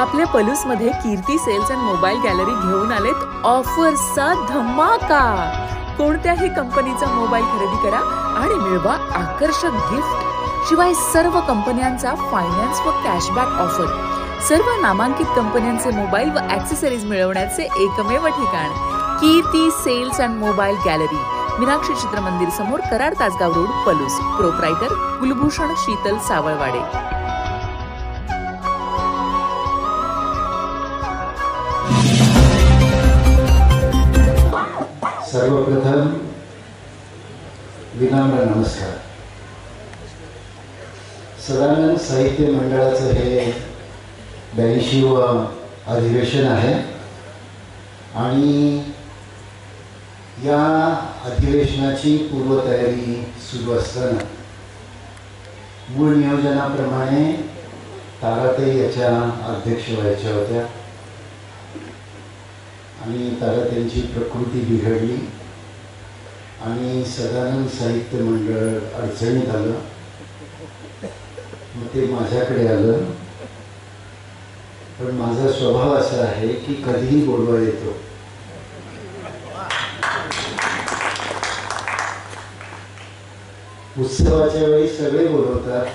आपल्या पलूसमध्ये कीर्ती sales and mobile gallery घेऊन आलेत ऑफर्सचा धमाका। कोणत्याही कंपनीचा मोबाईल खरेदी करा आणि मिळवा आकर्षक गिफ्ट। शिवाय सर्व कंपन्यांचा फायनान्स व कॅशबॅक ऑफर। सर्व नामांकित कंपन्यांचे मोबाईल व ॲक्सेसरीज मिळवण्याचे एकमेव ठिकाण Kirti sales and mobile gallery, Meenakshi Chitramandir समोर, कराड तासगाव रोड, पलूस। प्रोप्रायटर कुलभूषण शीतल सावळवाडे। सर्वप्रथम विनम्र नमस्कार। सदानंद साहित्य मंडळाचं हे 82वे अधिवेशन आहे आणि या अधिवेशनाची पूर्वतयारी सुरू असताना मूळ नियोजनाप्रमाणे ताराताई याच्या अध्यक्ष व्हायच्या होत्या आणि ताराताईंची प्रकृती बिघडली आणि सदानंद साहित्य मंडळ अडचणीत आलं। मग ते माझ्याकडे आलं, पण माझा स्वभाव असा आहे की कधीही बोलवा येतो। उत्सवाच्या वेळी सगळे बोलवतात,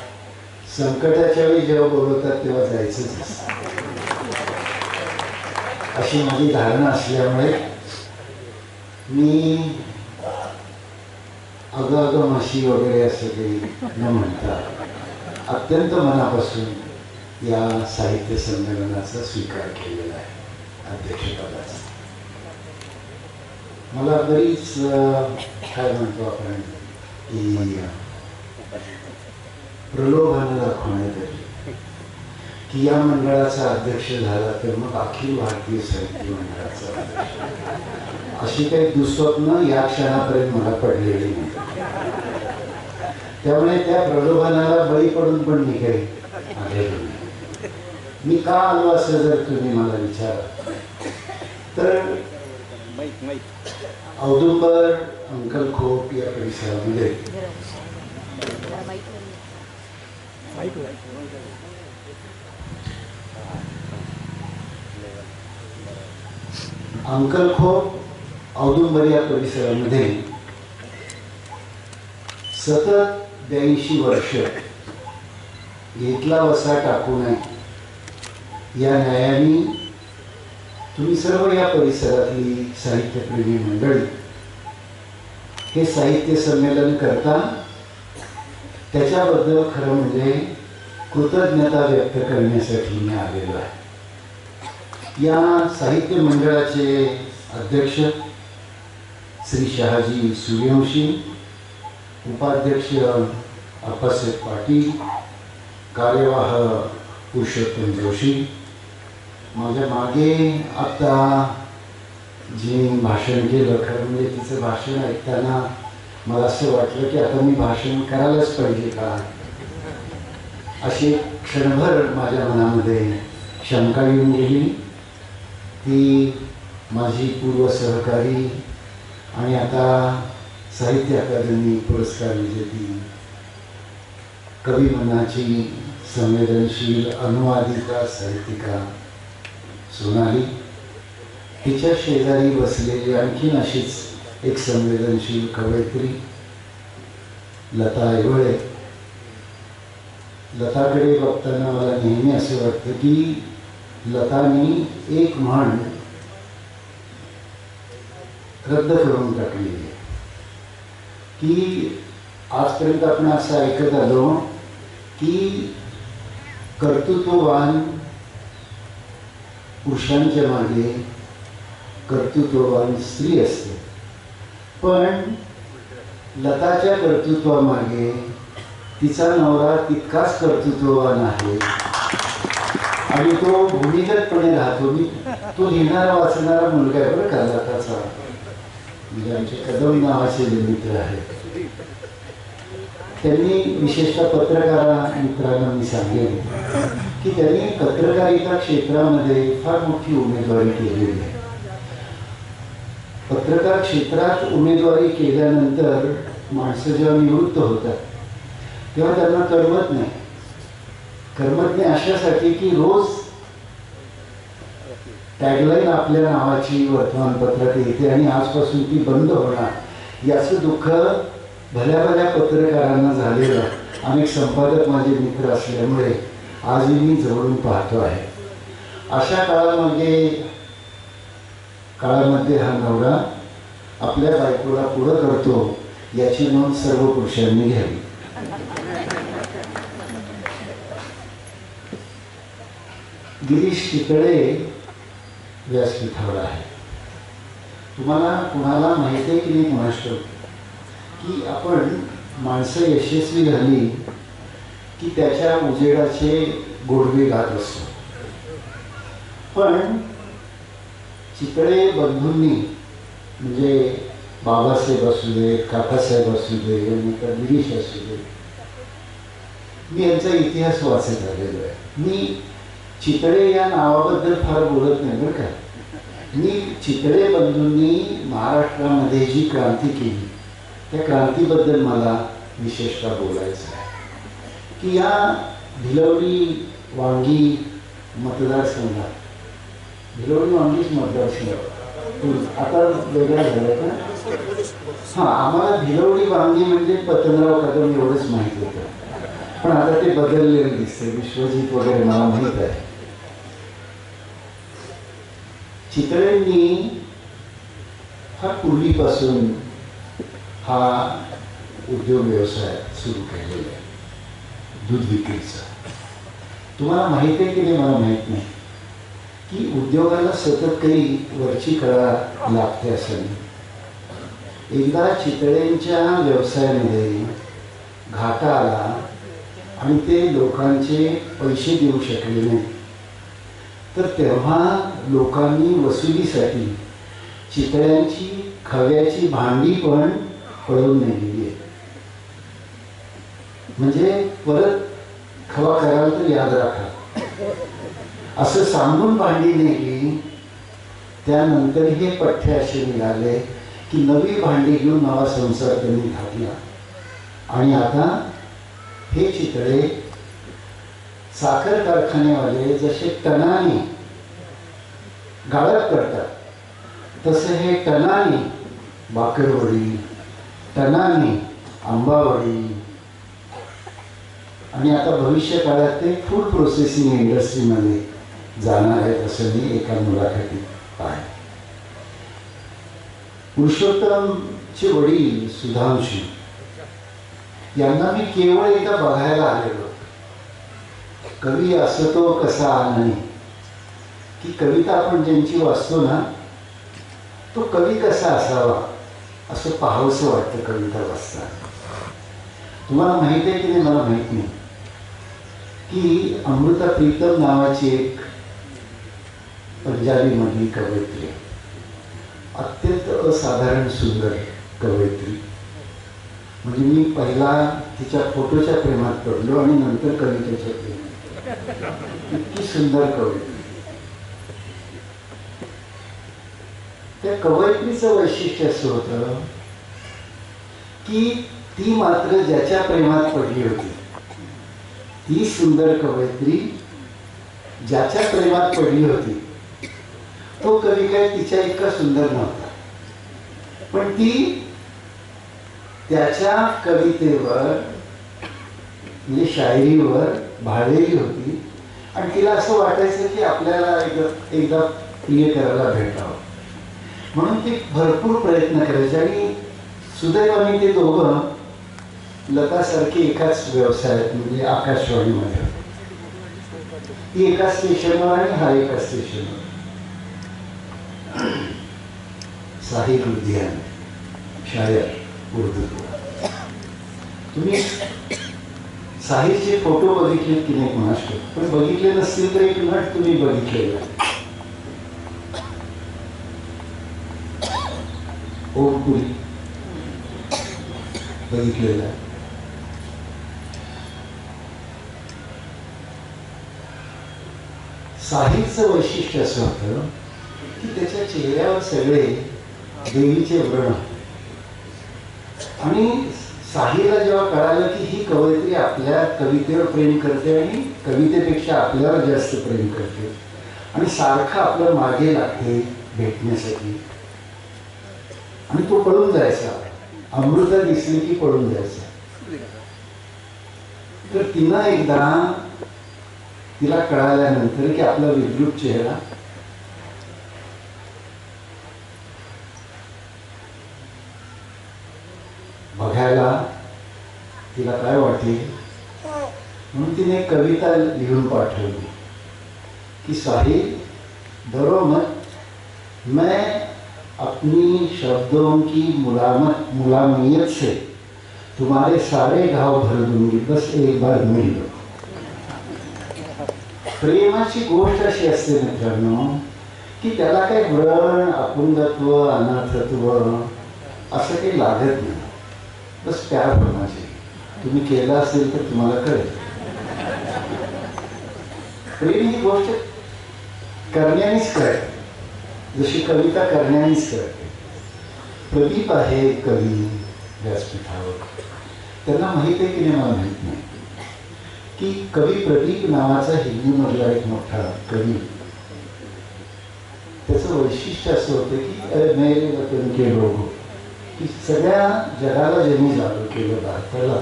संकटाच्या वेळी जेव्हा बोलवतात तेव्हा जायचंच असतं, अशी माझी धारणा असल्यामुळे मी अगं माशी वगैरे असं काही न म्हणता अत्यंत मनापासून या साहित्य संमेलनाचा स्वीकार केलेला आहे अध्यक्षपदाचा। मला बरीच काय म्हणतो आपण की प्रलोभन दाखवण्यात आली की या मंडळाचा अध्यक्ष झाला तर मग अखिल भारतीय साहित्य मंडळाचा अध्यक्ष, अशी काही दुःस्वप्न या क्षणापर्यंत मला पडलेली नाही। त्यामुळे त्या प्रलोभनाला बळी पडून पण मी काही आलेलो नाही। मी का आलो असं जर तुम्ही मला विचारा तर औदुंबर अंकलखोप या परिसरामध्ये अंकलखोप औदुंबर या परिसरामध्ये सतत 82 वर्ष घेतला वसा टाकू नये या न्यायाने तुम्ही सर्व या परिसरातली साहित्यप्रेमी मंडळी हे साहित्य संमेलन करता, त्याच्याबद्दल खरं म्हणजे कृतज्ञता व्यक्त करण्यासाठी मी आलेलो आहे। या साहित्य मंडळाचे अध्यक्ष श्री शहाजी सूर्यवंशी, उपाध्यक्ष अप्पासाहेब पाटील, कार्यवाह पुरुषोत्तम जोशी। माझ्या मागे आता जे भाषण केलं, खरं म्हणजे तिचं भाषण ऐकताना मला असं वाटलं की आता मी भाषण करायलाच पाहिजे का, अशी क्षणभर माझ्या मनामध्ये शंका येऊन गेली। ती माझी पूर्व सहकारी आणि आता साहित्य अकादमी पुरस्कार विजेती, कवी मनाची संवेदनशील अनुवादिका साहित्यिका सोनाली, तिच्या शेजारी बसलेली आणखीन अशीच एक संवेदनशील कवयित्री लता ऐवळे। लताकडे बघताना मला नेहमी असं वाटतं की लतानी एक म्हण रद्द करून टाकलेली आहे की आजपर्यंत आपण असं ऐकत आलो की कर्तृत्ववान पुरुषांच्या मागे कर्तृत्ववान स्त्री असते, पण लताच्या कर्तृत्वामागे तिचा नवरा तितकाच कर्तृत्ववान आहे आणि तो भूमिगतपणे राहतो। मी तो लिहिणारा वाचणारा मुलगा आहे बरं का लताचा, म्हणजे आमचे कदम नावाचे मित्र आहेत। त्यांनी विशेषतः पत्रकार मित्रांना मी सांगेन की त्यांनी पत्रकारिता क्षेत्रामध्ये फार मोठी उमेदवारी केलेली आहे। पत्रकार क्षेत्रात उमेदवारी केल्यानंतर माणसं जेव्हा निवृत्त होतात तेव्हा त्यांना करमत नाही। करमत नाही अशासाठी की रोज टॅगलाईन आपल्या नावाची वर्तमानपत्रात येते आणि आजपासून ती बंद होणार याचं दुःख भल्या भल्या पत्रकारांना झालेलं. अनेक संपादक माझे मित्र असल्यामुळे आजही मी जवळून पाहतो आहे. अशा काळामध्ये हा नवरा आपल्या बायकोला पुढं करतो याची नोंद सर्व पुरुषांनी घ्यावी. गिरीश चितळे व्यासपीठावर आहे. तुम्हाला कुणाला माहिती आहे की नाही म्हणाष्ट की आपण माणसं यशस्वी झाली की त्याच्या उजेडाचे गोडवे गात असतो. पण चितळे बंधूंनी म्हणजे बाबासाहेब असू दे, काकासाहेब असू दे, नंतर गिरीश असू दे, मी यांचा इतिहास वाचत आलेलो आहे. मी चितळे या नावाबद्दल फार बोलत नाही बरं का. मी चितळे बंधूंनी महाराष्ट्रामध्ये जी क्रांती केली त्या क्रांतीबद्दल मला विशेषतः बोलायचं आहे की या भिलवडी वांगी मतदारसंघात, भिलवडी वांगीच मतदारसंघ आता वेगळा झाला का? हां, आम्हाला भिलवडी वांगी म्हणजे पतंगराव कदम एवढंच माहीत होतं, पण आता ते बदललेलं दिसते. विश्वजित वगैरे मला माहीत आहे. चितळेंनी फार पूर्वीपासून हा उद्योग व्यवसाय सुरू केलेला आहे, दूध विक्रीचा. तुम्हाला माहिती आहे की नाही मला माहीत नाही की उद्योगाला सतत काही वरची कळा लागते असं नाही. एकदा चितळेंच्या व्यवसायामध्ये घाटा आला आणि ते लोकांचे पैसे देऊ शकले नाही, तर तेव्हा लोकांनी वसुलीसाठी चितळ्यांची खव्याची भांडी पण पळवून नेलेली आहे. म्हणजे परत खवा कराल तर याद राखा असं सांगून भांडी नेली. त्यानंतर हे पठ्य असे निघाले की नवी भांडी घेऊन नवा संसार त्यांनी घातला. आणि आता हे चितळे साखर कारखानेवाले जसे टनाने गाळप करतात तसे हे टनाने बाकरवडी, टनाने आंबावडी आणि आता भविष्य काळात ते फूड प्रोसेसिंग इंडस्ट्रीमध्ये जाणार आहेत असं मी एका मुलाखतीत पाहिलं. पुरुषोत्तमचे वडील सुधांशू यांना मी केवळ एकदा बघायला आलेलो. कवी असं तो कसा नाही की कविता आपण ज्यांची वाचतो ना तो कवी कसा असावा असं पाहावंसं वाटतं कविता वाचताना. तुम्हाला माहिती आहे की नाही मला माहीत नाही की अमृता प्रीतम नावाची एक पंजाबीमधली कवयित्री, अत्यंत असाधारण सुंदर कवयित्री. म्हणजे मी पहिला तिच्या फोटोच्या प्रेमात पडलो आणि नंतर कवितेच्या प्रेमात. इतकी सुंदर कवयित्री. त्या कवयित्रीचं वैशिष्ट्य असं होतं की ती मात्र ज्याच्या प्रेमात पडली होती, ती सुंदर कवयित्री ज्याच्या प्रेमात पडली होती तो कवी काय तिच्या इतका सुंदर नव्हता, पण ती त्याच्या कवितेवर म्हणजे शायरीवर भाळलेली होती. आणि तिला असं वाटायचं की आपल्याला एकदा प्रिय करायला भेटावं म्हणून ती भरपूर प्रयत्न करायचे. आणि सुदैवाने ते दोघं लतासारखी एकाच व्यवसायात म्हणजे आकाशवाणीमध्ये, ती एका स्टेशनवर आणि हा एका स्टेशनवर. साहिल लुधियाना शायर उर्दू. तुम्ही साहिलचे फोटो बघितले की नाही कोणास, पण बघितले नसतील तर एक नट तुम्ही बघितलेला ओमपुरी बघितलेला. साहिलचं वैशिष्ट्य असं होतं की त्याच्या चेहऱ्यावर सगळे देवीचे व्रण. आणि साहिलला जेव्हा कळालं की ही कवयित्री आपल्या कवितेवर प्रेम करते आणि कवितेपेक्षा आपल्यावर जास्त प्रेम करते, आणि सारखं आपलं मागे लागते भेटण्यासाठी, आणि तो पळून जायचा. अमृता दिसली की पळून जायचा. तर तिनं एकदा तिला कळाल्यानंतर की आपला विद्रूप चेहरा बघायला तिला काय वाटेल म्हणून तिने एक कविता लिहून पाठवली कि साहिल, डरो मत, मैं अपनी शब्दों की मुलामियत से तुम्हारे सारे घाव भर दूंगी, बस एक बार मिल लो. प्रेमाची गोष्ट अशी असते मित्रांनो की त्याला काही व्रण, अपंगत्व, अनाथत्व असं काही लागत नाही. बस प्यार होना चाहिए. तुम्ही केलं असेल तर तुम्हाला कळेल. प्रेम ही गोष्ट करण्यानेच कळते, जशी कविता करण्यानेच कळते. प्रदीप आहे कवी व्यासपीठावर, त्यांना माहित आहे की नाही मला माहित नाही की कवी प्रदीप नावाचा हिंदीमधला एक मोठा कवी, त्याचं वैशिष्ट्य असं होतं की मेरे वतन के लोग, की सगळ्या जगाला ज्यांनी जागं केलं, भारताला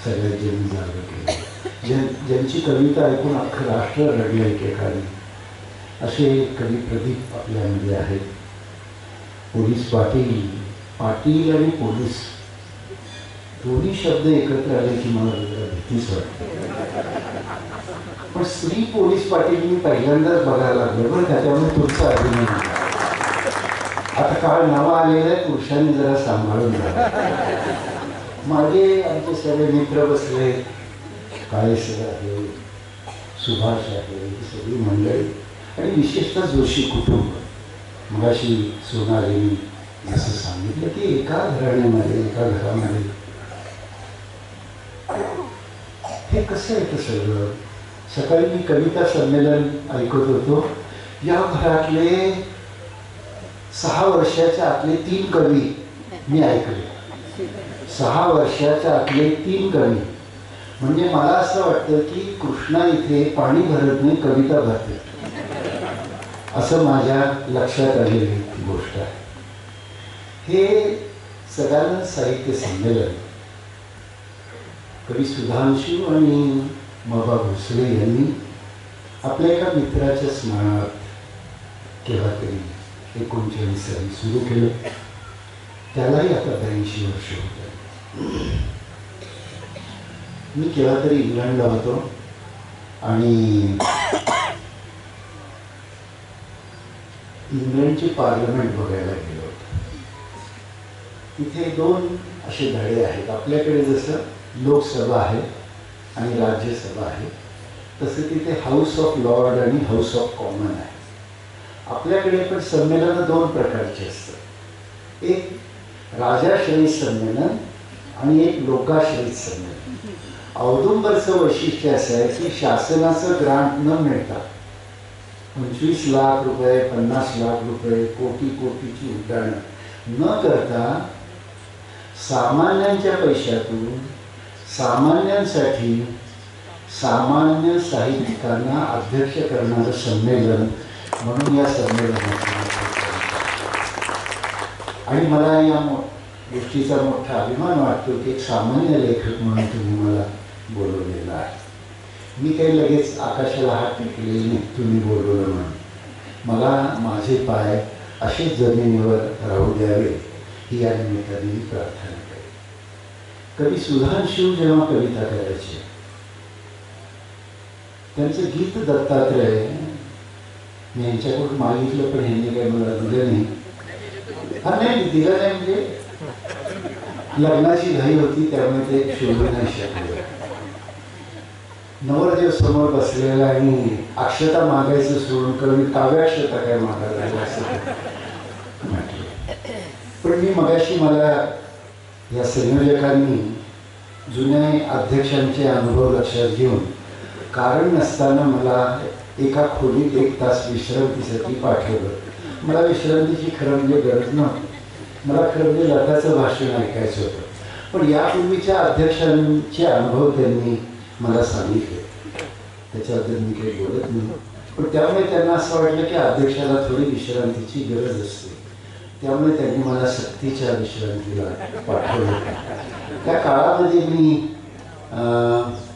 सगळ्यात ज्यांनी जागं केलं, ज्यांची कविता ऐकून अख्खं राष्ट्र रडलं एकेकाने, असे कवी प्रदीप आपल्यामध्ये आहेत. पोलीस पाटील, पाटील आणि पोलीस दोन्ही शब्द एकत्र आले की मला भीतीच वाटते. पण स्त्री पोलीस पाटील मी पहिल्यांदाच बघायला लागलो बरं का, त्यामुळे तुमचा अभिनय. आता काळ नवा आलेला आहे, पुरुषांनी जरा सांभाळून राहा. मागे आमचे सगळे मित्र बसले, काळेसर आहे, सुभाष आहे, ही सगळी मंडळी, आणि विशेषतः जोशी कुटुंब. मगाशी सोनालीने जसं सांगितलं की एका घराण्यामध्ये, एका घरामध्ये हे कसं येतं सगळं. सकाळी मी कविता संमेलन ऐकत होतो. या घरातले 6 वर्षाच्या आतले 3 कवी मी ऐकले. 6 वर्षाच्या आतले 3 कवी. म्हणजे मला असं वाटतं की कृष्णा इथे पाणी भरत नाही, कविता भरते, असं माझ्या लक्षात आलेली गोष्ट आहे. हे सगळ्यांना साहित्य संमेलन कवी सुधांशू आणि मबा भोसले यांनी आपल्या एका मित्राच्या स्मरणार्थ केव्हा तरी 39 साली सुरू केलं. त्यालाही आता 82 वर्ष होत. मी केव्हा तरी इंग्लंडला होतो आणि इंग्लंडची पार्लमेंट बघायला गेलो होतो. तिथे 2 असे धडे आहेत. आपल्याकडे जसं लोकसभा आहे आणि राज्यसभा आहे, तसं तिथे हाऊस ऑफ लॉर्ड आणि हाऊस ऑफ कॉमन आहे. आपल्याकडे पण संमेलन 2 प्रकारचे असतात. एक राजाश्रयी संमेलन आणि एक लोकाश्रयी संमेलन. औदुंबरचं वैशिष्ट्य असं आहे की शासनाचं ग्रांट न मिळता 25 लाख रुपये, 50 लाख रुपये, कोटी कोटीची उड्डाणं न करता सामान्यांच्या पैशातून सामान्यांसाठी सामान्य साहित्यिकांना अध्यक्ष करणारं संमेलन म्हणून या संमेलनाचं. आणि मला या गोष्टीचा मोठा अभिमान वाटतो की एक सामान्य लेखक म्हणून तुम्ही मला बोलवलेला आहे. मी काही लगेच आकाशाला हात टेकले नाही तुम्ही बोलवलं म्हणून. मला माझे पाय असेच जमिनीवर राहू द्यावे ही या निमित्ताने मी प्रार्थना करते. कवी सुधांशू जेव्हा कविता करायचे, त्यांचं गीत दत्तात्रय मी यांच्याकडून मागितलं पण ह्यांनी काही मला दिलं नाही. हा नाही दिलं नाही, म्हणजे लग्नाची घाई होती त्यामुळे ते शोधू नाही शकले. नवरदेव समोर बसलेला आणि अक्षता मागायचं सोडून कवी काव्याक्षता काय मागायला असं म्हटलं. पण मी मगाशी मला या संयोजकांनी जुन्या अध्यक्षांचे अनुभव लक्षात घेऊन कारण नसताना मला एका खोलीत 1 तास विश्रांतीसाठी पाठवलं. मला विश्रांतीची खरं म्हणजे गरज नव्हती. मला खरं म्हणजे लताचं भाषण ऐकायचं होतं. पण यापूर्वीच्या अध्यक्षांचे अनुभव त्यांनी मला सांगितले, त्याच्याबद्दल मी काही बोलत नाही. पण त्यामुळे त्यांना असं वाटलं की अध्यक्षाला थोडी विश्रांतीची गरज असते, त्यामुळे त्यांनी मला सक्तीच्या विश्रांतीला पाठवलं. त्या काळामध्ये मी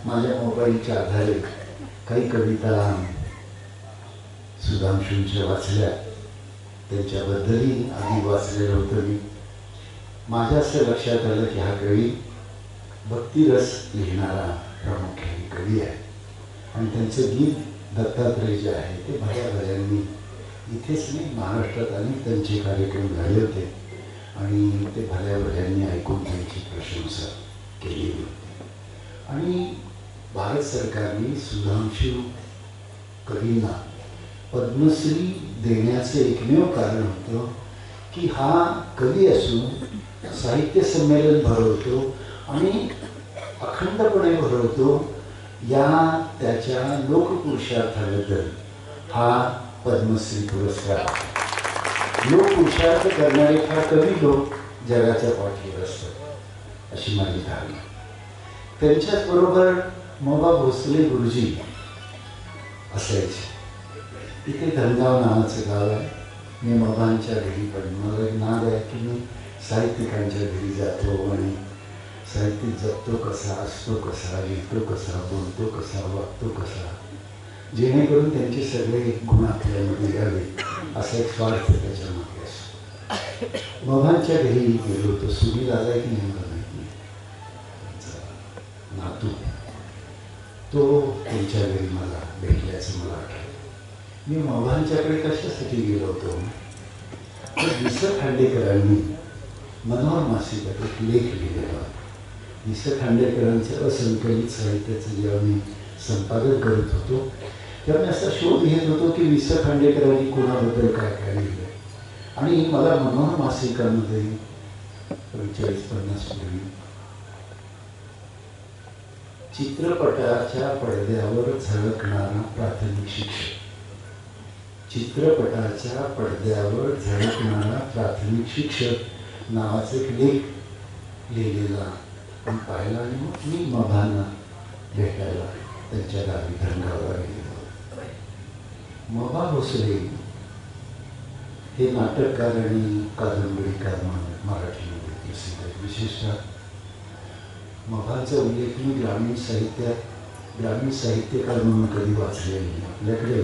माझ्या मोबाईलच्या आधारे काही कविता सुधांशूंच्या वाचल्या, त्यांच्याबद्दलही आधी वाचलेलं होतं मी. माझ्या असं लक्षात आलं की हा कवी भक्तिरस लिहिणारा प्रामुख्याने कवी आहे आणि त्यांचं गीत दत्तात्रय जे आहे ते भल्याभल्यांनी इथेच नाही महाराष्ट्रात अनेक त्यांचे कार्यक्रम झाले होते आणि ते भल्याभल्यांनी ऐकून त्यांची प्रशंसा केली होती. आणि भारत सरकारने सुधांशू कवींना पद्मश्री देण्याचं एकमेव कारण होतं की हा कवी असून साहित्य संमेलन भरवतो आणि अखंडपणे भरवतो, या त्याच्या लोकपुरुषार्थाबद्दल हा पद्मश्री पुरस्कार. लोकपुरुषार्थ करणारे फार कमी लोक जगाच्या पाठीवर असतात अशी माझी धारणा. त्यांच्याच बरोबर मोबा भोसले गुरुजी असायचे. इथे धनगाव नावाचं गाव आहे. मी मोबांच्या घरी पण मला एक नाद आहे की मी साहित्यिकांच्या घरी जातो आणि साहित्यिक जगतो कसा, असतो कसा, लिहितो कसा, बोलतो कसा, वागतो कसा, जेणेकरून त्यांचे सगळे गुण आपल्यामध्ये यावे असा एक स्वार्थ त्याच्यामध्ये असतो. मोबांच्या घरी गेलो होतो. सुनील आला की नाही मला माहिती नाही, नातू तो त्यांच्या घरी मला भेटल्याचं मला आठवलं. मी मोबांच्याकडे कशासाठी गेलो होतो, वि स खांडेकरांनी मनोहर मासिकात एक लेख लिहिलेला. वि स खांडेकरांचं असंकलित साहित्याचं जेव्हा मी संपादन करत होतो तेव्हा मी असा शोध घेत होतो की वि स खांडेकरांनी कोणाबद्दल काय काय लिहिलं. आणि मला मनोहर मासिकामध्ये 45-50 पूर्वी चित्रपटाच्या पडद्यावर झळकणारा प्राथमिक शिक्षक, चित्रपटाच्या पडद्यावर झळकणारा प्राथमिक शिक्षक नावाचा एक लेख लिहिलेला पण पाहिला. आणि मग मी मोबांना भेटायला त्यांच्या गावी धनगावला गेलो. मोबा भोसले हे नाटककार आणि कादंबरीकार म्हणून मराठीमध्ये प्रसिद्ध आहेत. विशेषतः मोबांचा उल्लेख मी ग्रामीण साहित्यकार म्हणून कधी वाचले नाही. आपल्याकडे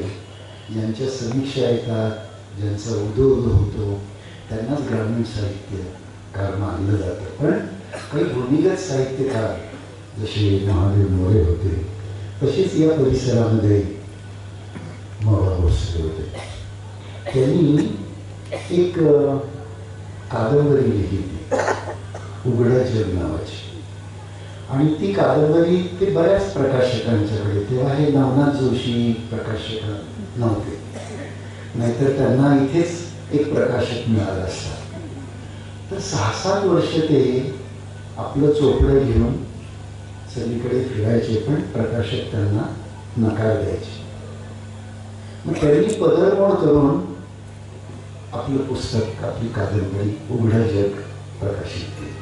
ज्यांच्या समीक्षा येतात, ज्यांचा उदोउदो होतो त्यांनाच ग्रामीण साहित्यकार मानलं जातं. पण काही भूमिगत साहित्यकार जसे महादेव मोरे होते तसेच या परिसरामध्ये मोबा भोसले होते. त्यांनी एक कादंबरी लिहिली उघडा जग नावाची, आणि ती कादंबरी ते बऱ्याच प्रकाशकांच्याकडे, तेव्हा हे नवनाथ जोशी प्रकाशक नव्हते, नाहीतर त्यांना इथेच एक प्रकाशक मिळाला असता. तर 6-7 वर्ष ते आपलं चोपडं घेऊन सगळीकडे फिरायचे, पण प्रकाशक त्यांना नकार द्यायचे. मग त्यांनी पदरमोड करून आपलं पुस्तक, आपली कादंबरी उघडं जग प्रकाशित केली.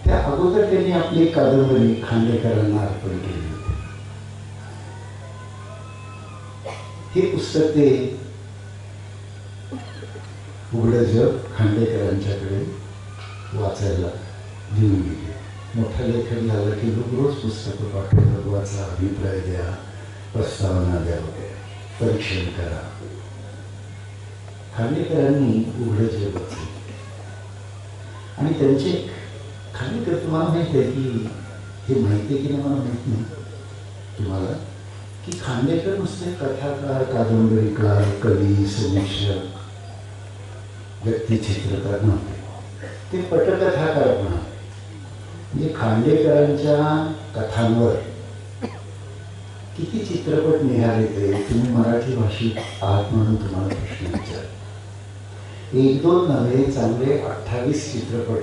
त्या अगोदर त्यांनी आपली कादंबरी खांडेकरांना अर्पण केली होती. हे पुस्तक ते उघडं जग खांडेकरांच्याकडे वाचायला देऊन गेले. मोठा लेखक झाला की लोक रोज पुस्तकं पाठवतात, वाचा, अभिप्राय द्या, प्रस्तावना द्या वगैरे, परीक्षण करा. खांडेकरांनी उघडं जग वाचले आणि त्यांचे खांडेकर, तुम्हाला माहिती आहे की हे माहिती आहे की नाही मला माहीत नाही तुम्हाला, की खांडेकर नुसते कथाकार, कादंबरीकार, कवी, समीक्षक, व्यक्तिचित्रकार नव्हते, ते पटकथाकार पण. म्हणजे खांडेकरांच्या कथांवर किती चित्रपट निघाले ते तुम्ही मराठी भाषिक आहात म्हणून तुम्हाला प्रश्न विचार. 1-2 नव्हे, चांगले 28 चित्रपट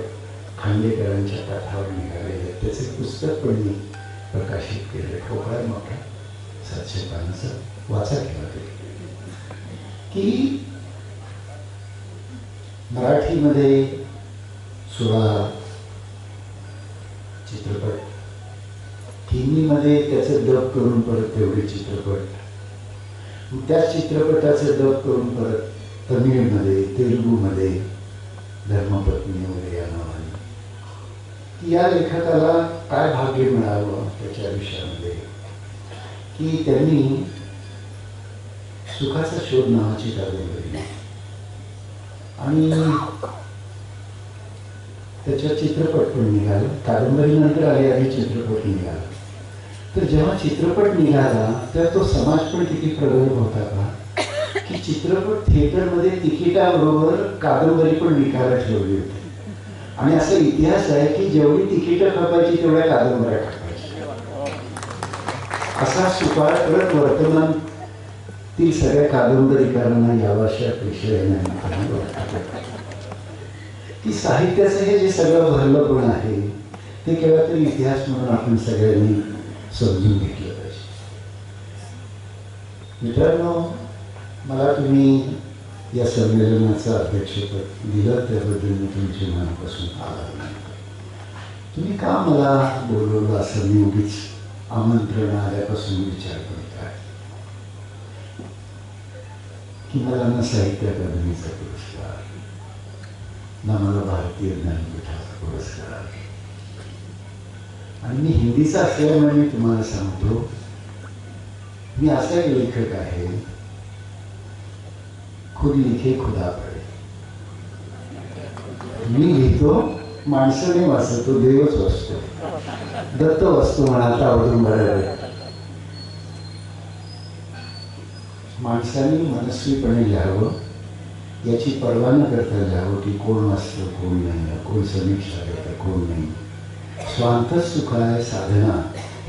खांडेकरांच्या कथावर निघालेले. त्याचे पुस्तक पण मी प्रकाशित केले, ठोकळा मोठा 700 पानाचा, वाचा केला ते. की मराठीमध्ये 16 चित्रपट, हिंदीमध्ये त्याचं डब करून परत तेवढे चित्रपट, त्याच चित्रपटाचं डब करून परत तमिळमध्ये, तेलुगूमध्ये धर्मपत्नी वगैरे या नावाने, की या लेखकाला काय भाग्य मिळावं त्याच्या आयुष्यामध्ये की त्यांनी सुखाचा शोध नावाची कादंबरी आणि त्याच्या चित्रपट पण निघाला. कादंबरीनंतर आली आणि चित्रपट निघाला. तर जेव्हा चित्रपट निघाला तर तो समाज पण किती प्रगल्भ होता का की चित्रपट थिएटरमध्ये तिकिटाबरोबर कादंबरी पण विकायला ठेवली होती. आणि असा इतिहास आहे की जेवढी तिकीटं खपायची तेवढ्या कादंबऱ्या खपायच्या. असा सुकाळ परत वर्तमानातील सगळ्या कादंबरीकारांना यावर्षी अपेक्षा आहे की साहित्याचं हे जे सगळं भरलंपण आहे ते केव्हा तरी इतिहास म्हणून आपण सगळ्यांनी समजून घेतलं पाहिजे. मित्रांनो, मला तुम्ही या संमेलनाचं अध्यक्षपद दिलं त्याबद्दल मी तुमचे मनापासून आभार मानतो. तुम्ही का मला बोलवलं असं मी उगीच आमंत्रण आल्यापासून विचार करत आहे की मला ना साहित्य अकादमीचा पुरस्कार, ना मला भारतीय ज्ञानपीठाचा पुरस्कार, आणि मी हिंदीचा असल्यामुळे मी तुम्हाला सांगतो मी असा एक लेखक आहे, खुद लिखे खुदा पडे. मी लिहितो, माणसं नाही वाचतो, देवच वाचतो, दत्त वाचतो म्हणाला आवडून बरं. माणसांनी मनस्वीपणे लिहावं, याची पर्वा न करता लिहावं की कोण वाचतं कोण नाही, कोण समीक्षा करतं कोण नाही. स्वांत सुखाय साधना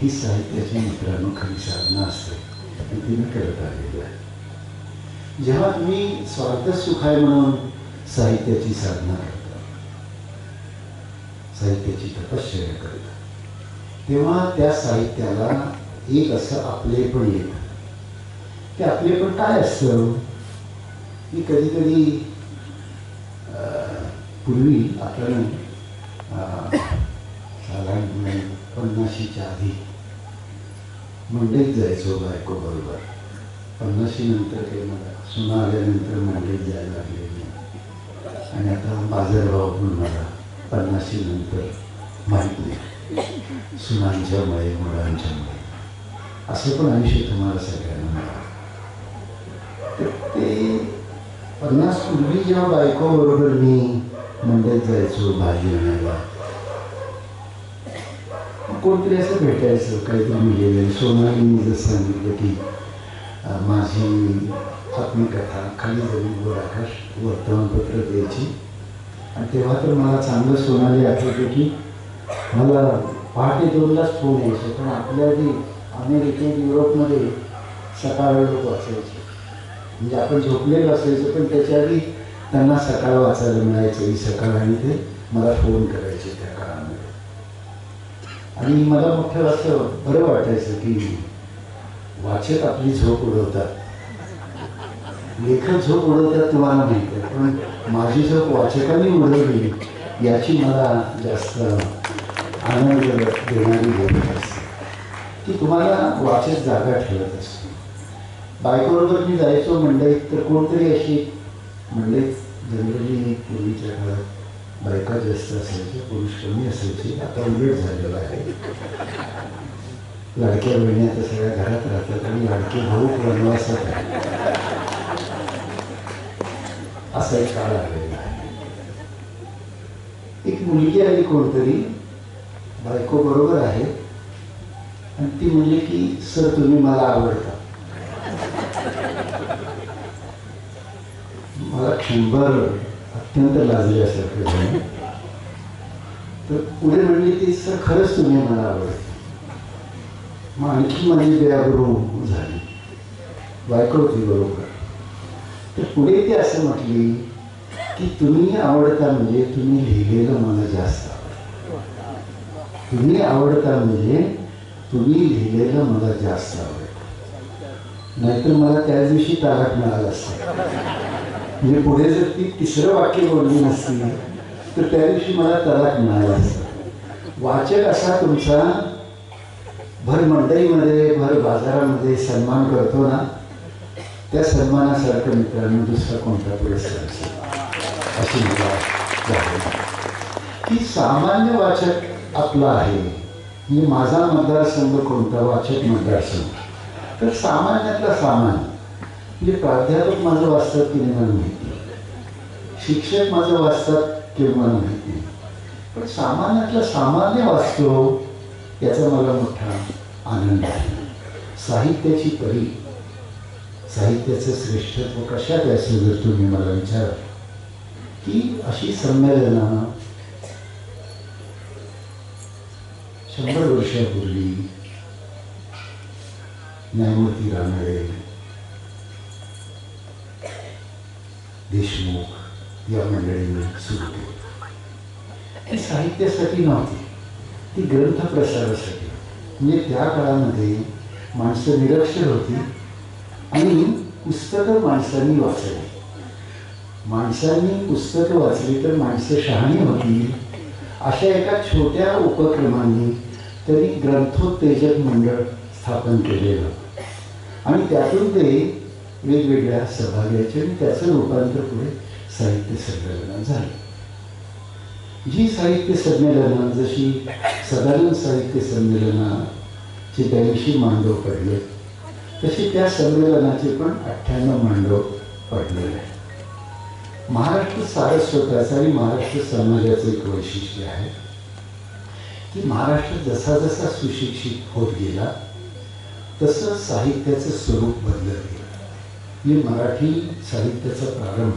ही साहित्याची मित्रांनो खरी साधना असते, ती मी करत आलेली आहे. जेव्हा तुम्ही स्वार्थ सुखाय म्हणून साहित्याची साधना करता, साहित्याची तपश्चर्या करता, तेव्हा त्या साहित्याला एक असं आपलेपण येतं. ते आपलेपण काय असतं की कधी कधी पूर्वी आपण साधारणपणे 50च्या आधी मंडईत जायचो बायको बरोबर. 50 नंतर काही मला सुना आल्यानंतर मंडईत जायला लागले आणि आता बाजारभाव पण मला 50 नंतर माहीत नाही, सुनांच्यामुळे मुलांच्यामुळे. असं पण आयुष्य तुम्हाला सगळ्यांना मिळालं. तर ते 50 पूर्वी जेव्हा बायको बरोबर मी मंडईत जायचो भाजी आणायला, कोणतरी असं भेटायचं काहीतरी लिहिलेलं. सोनालीने जसं सांगितलं की माझी आत्मकथा खाली जमीनवर आकाश वर्तमानपत्र द्यायची. आणि तेव्हा तर मला चांगलं सोनाली आठवतं की मला पहाटे 2लाच फोन यायचे, पण आपल्या आधी अमेरिकेत युरोपमध्ये सकाळ लोक वाचायचे, म्हणजे आपण झोपलेलं असायचं पण त्याच्या आधी त्यांना सकाळ वाचायला मिळायचं ही सकाळ, आणि ते मला फोन करायचे त्या काळामध्ये. आणि मला मोठं असं बरं वाटायचं की वाचक आपली झोप उडवतात, लेखक झोप उडवतात तुम्हाला माहिती आहे, पण माझी झोप वाचकांनी उडवली याची मला जास्त आनंद देणारी गोष्ट असते की तुम्हाला वाचक जागा ठेवत असतो. बायकोबरोबर मी जायचो मंडईत, तर कोणतरी अशी मंडईत जनरली पूर्वीच्या काळात बायका जास्त असायच्या, पुरुष कमी असायचे. आता उलट झालेलं आहे. लाडक्या बहिणी आता सगळ्या घरात राहतात आणि लाडके भाऊ वनवासात आहे, असा एक काळ आलेला आहे. एक मुलगी आली कोणतरी, बायको बरोबर आहे, आणि ती म्हणली की सर तुम्ही मला आवडता. मला क्षणभर अत्यंत लाजल्यासारखं झालं. तर पुढे म्हणली की सर खरंच तुम्ही मला आवडता. मग आणखी माझी दयाबरोबर झाली, बायको होती बरोबर. तर पुढे ती असं म्हटली की तुम्ही आवडता म्हणजे तुम्ही लिहिलेलं मला जास्त आवडतं. तुम्ही आवडता म्हणजे तुम्ही लिहिलेलं मला जास्त आवडतं, नाहीतर मला त्या दिवशी तालाक मिळाला असता. म्हणजे पुढे जर ती तिसरं वाक्य बोलली नसती तर त्या दिवशी मला तलाक मिळाला असता. वाचक असा तुमचा भर मंडईमध्ये भर बाजारामध्ये सन्मान करतो ना, त्या सन्मानासारखं मित्रांनो दुसरा कोणता पुरस्कार असेल अशी मला जाणवतं की सामान्य वाचक आपला आहे. म्हणजे माझा मतदारसंघ कोणता, वाचक मतदारसंघ, तर सामान्यातला सामान्य म्हणजे प्राध्यापक माझं वाचतात की नाही मला माहिती नाही, शिक्षक माझं वाचतात किंवा मला माहिती नाही, पण सामान्यातला सामान्य वाचतो याचा मला मोठा आनंद आहे. साहित्याची परी, साहित्याचं श्रेष्ठत्व कशात असेल जर तुम्ही मला विचार की अशी संमेलनं 100 वर्षापूर्वी न्यायमूर्ती रानडे, देशमुख या मंडळींनी सुरू केली. ती साहित्यासाठी नव्हती, ती ग्रंथ प्रसारासाठी. म्हणजे त्या काळामध्ये माणसं निरक्षर होती आणि पुस्तकं माणसांनी वाचली. माणसांनी पुस्तकं वाचली तर माणसं शहाणी होती. अशा एका छोट्या उपक्रमांनी त्यांनी ग्रंथोत्तेजक मंडळ स्थापन केलेलं आणि त्यातून ते वेगवेगळ्या सभा घ्यायचे आणि त्याचं रूपांतर पुढे साहित्य संमेलनं झालं. जी साहित्य संमेलनं जशी साधारण साहित्य संमेलनाचे 82 मांडव पडले, तसे त्या संमेलनाचे पण 98 मांडव पडलेले आहे. महाराष्ट्र सारस्वताचं आणि महाराष्ट्र समाजाचं एक वैशिष्ट्य आहे की महाराष्ट्र जसा जसा सुशिक्षित होत गेला तसं साहित्याचं स्वरूप बदलत गेलं. म्हणजे मराठी साहित्याचा प्रारंभ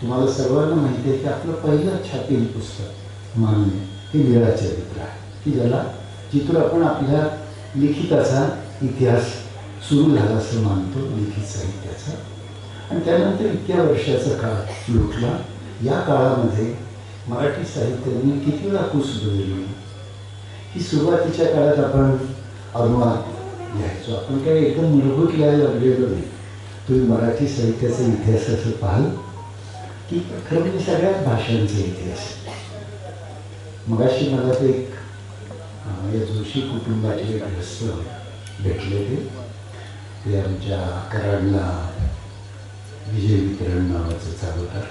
तुम्हाला सर्वांना माहिती आहे की आपलं पहिलं छापील पुस्तक मान्य हे लीळाचरित्र आहे की ज्याला जिथून आपण आपल्या लिखिताचा इतिहास सुरू झाला असं मानतो, लिखित साहित्याचा. आणि त्यानंतर इतक्या वर्षाचा काळ लुटला. या काळामध्ये मराठी साहित्याने किती वेळा कूस बदलली की सुरुवातीच्या काळात आपण अनुवाद लिहायचो. आपण काही एकदम मूलभूत लिहायला लागलेलो नाही. तुम्ही मराठी साहित्याचा इतिहास असं पाहाल की खरं म्हणजे सगळ्याच भाषांचा इतिहास. मगाशी मला ते एक या जोशी कुटुंबाचे गृहस्थ भेटले. ते आमच्या कराडला विजय वितरण नावाचं चालवतात.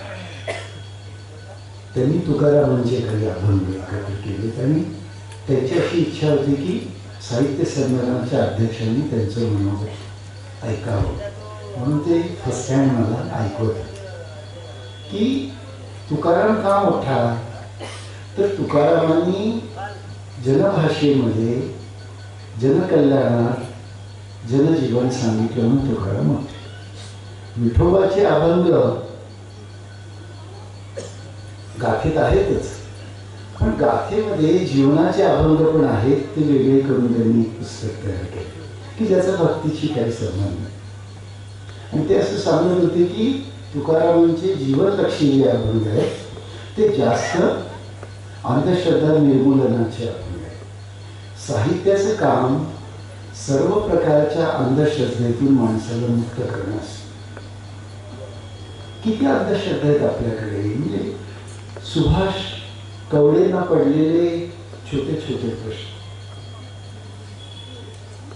त्यांनी तुकारामांचे काही अभंग एकत्र केले आणि त्यांची अशी इच्छा होती की साहित्य संमेलनाच्या अध्यक्षांनी त्यांचं मनोगत ऐकावं. म्हणून ते फर्स्ट टाइम मला ऐकवत की तुकाराम का मोठा, तर तुकारामांनी जनभाषेमध्ये जनकल्याणात जनजीवन सांगितलं म्हणून तुकाराम मोठे. विठोबाचे अभंग गाथेत आहेतच, पण गाथेमध्ये जीवनाचे अभंग पण आहेत. ते वेगळे करून त्यांनी पुस्तक तयार केले की ज्याचा भक्तीची काही संबंध नाही. आणि ते असं सांगत होते की तुकारामांचे जीवनलक्षी जे अभंग आहेत ते जास्त अंधश्रद्धा निर्मूलनाचे अभंग आहेत. साहित्याचं काम सर्व प्रकारच्या अंधश्रद्धेतून माणसाला मुक्त करण्यास. किती अंधश्रद्धा आहेत आपल्याकडे. म्हणजे सुभाष कवडेंना पडलेले छोटे छोटे प्रश्न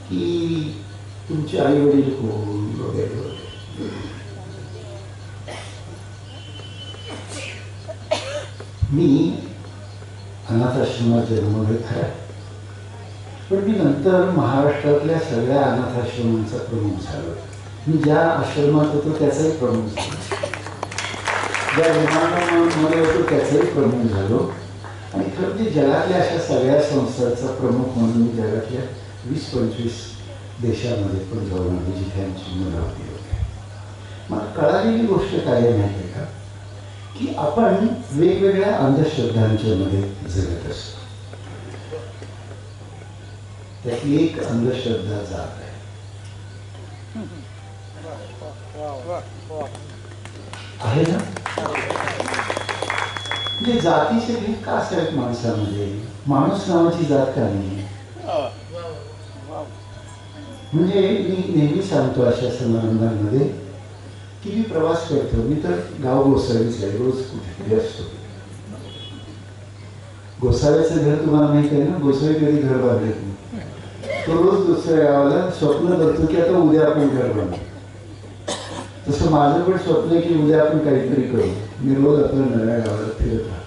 की तुमचे आई वडील कोण वगैरे वगैरे. मी अनाथ आश्रमात जन्मले खरं, पण मी नंतर महाराष्ट्रातल्या सगळ्या अनाथ आश्रमांचा प्रमुख झालो. मी ज्या आश्रमात होतो त्याचाही प्रमुख झालो, ज्या विमानामध्ये होतो त्याचाही प्रमुख झालो. आणि खरं म्हणजे जगातल्या अशा सगळ्या संस्थांचा प्रमुख म्हणून मी जगातल्या 20-25 देशामध्ये पण जाऊन आलो जिथे आमची मुलं होती वगैरे. मला कळालेली गोष्ट काय माहिती आहे का की आपण वेगवेगळ्या अंधश्रद्धांच्या मध्ये जगत असतो. त्यातली एक अंधश्रद्धा जात आहे. आहे ना. म्हणजे जातीचे भेद का असावेत माणसामध्ये. माणूस नावाची जात का नाही. म्हणजे मी नेहमी सांगतो अशा समारंभांमध्ये की मी प्रवास करतो. मी तर गाव गोसावीच आहे, रोज कुठे असतो. गोसाव्याचं घर तुम्हाला माहित आहे ना. गोसावी कधी घर बांधत नाही. तो रोज दुसऱ्या गावाला स्वप्न करतो की आता उद्या आपण घर बांधू. तसं माझं पण स्वप्न आहे की उद्या आपण काहीतरी करू. मी रोज आपल्या नव्या गावाला फिरत राहतो.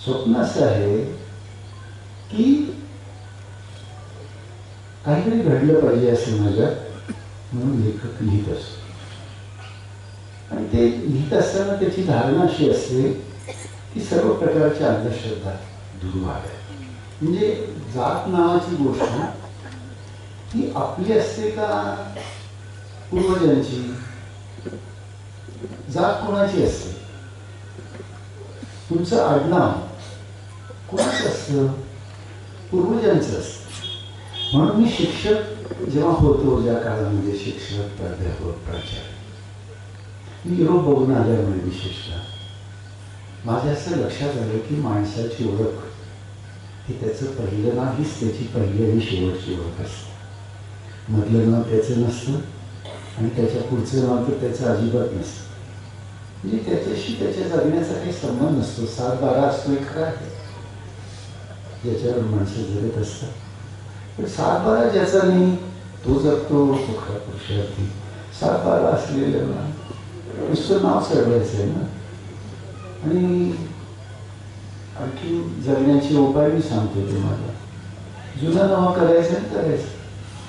स्वप्न असं आहे की काहीतरी घडलं पाहिजे असं माझ्या, म्हणून लेखक लिहित असतो. आणि ते लिहित असताना त्याची धारणा अशी असते की सर्व प्रकारच्या अंधश्रद्धा दूर व्हाव्या. म्हणजे जात नावाची गोष्ट ही आपली असते का पूर्वजांची? जात कोणाची असते? तुमचं आडनाव कोणाचं असतं? पूर्वजांचं असतं. म्हणून मी शिक्षक जेव्हा होतो, ज्या काळामध्ये शिक्षक, प्राध्यापक, प्राचार्य, मी युरोप बघून आल्यामुळे विशेषतः माझ्या असं लक्षात आलं की माणसाची ओळख ही त्याचं पहिलं नाव हीच त्याची पहिली आणि शेवटची ओळख असते. मधलं नाव त्याचं नसतं आणि त्याच्या पुढचं नाव तर त्याचं अजिबात नसतं. म्हणजे त्याच्याशी त्याच्या जगण्याचा काही संबंध नसतो. 7-12 असतो एक खरं आहे, ज्याच्यावर माणसं जगत असतात. पण 7-12 ज्याचा नाही तो जगतो, तो खरा पुरुषार्थी. 7-12 असलेल्याला नुसतं नाव चढवायचं आहे ना. आणि आणखी जगण्याचे उपाय मी सांगतो तुम्हाला. जुनं नाव करायचं आणि करायचं,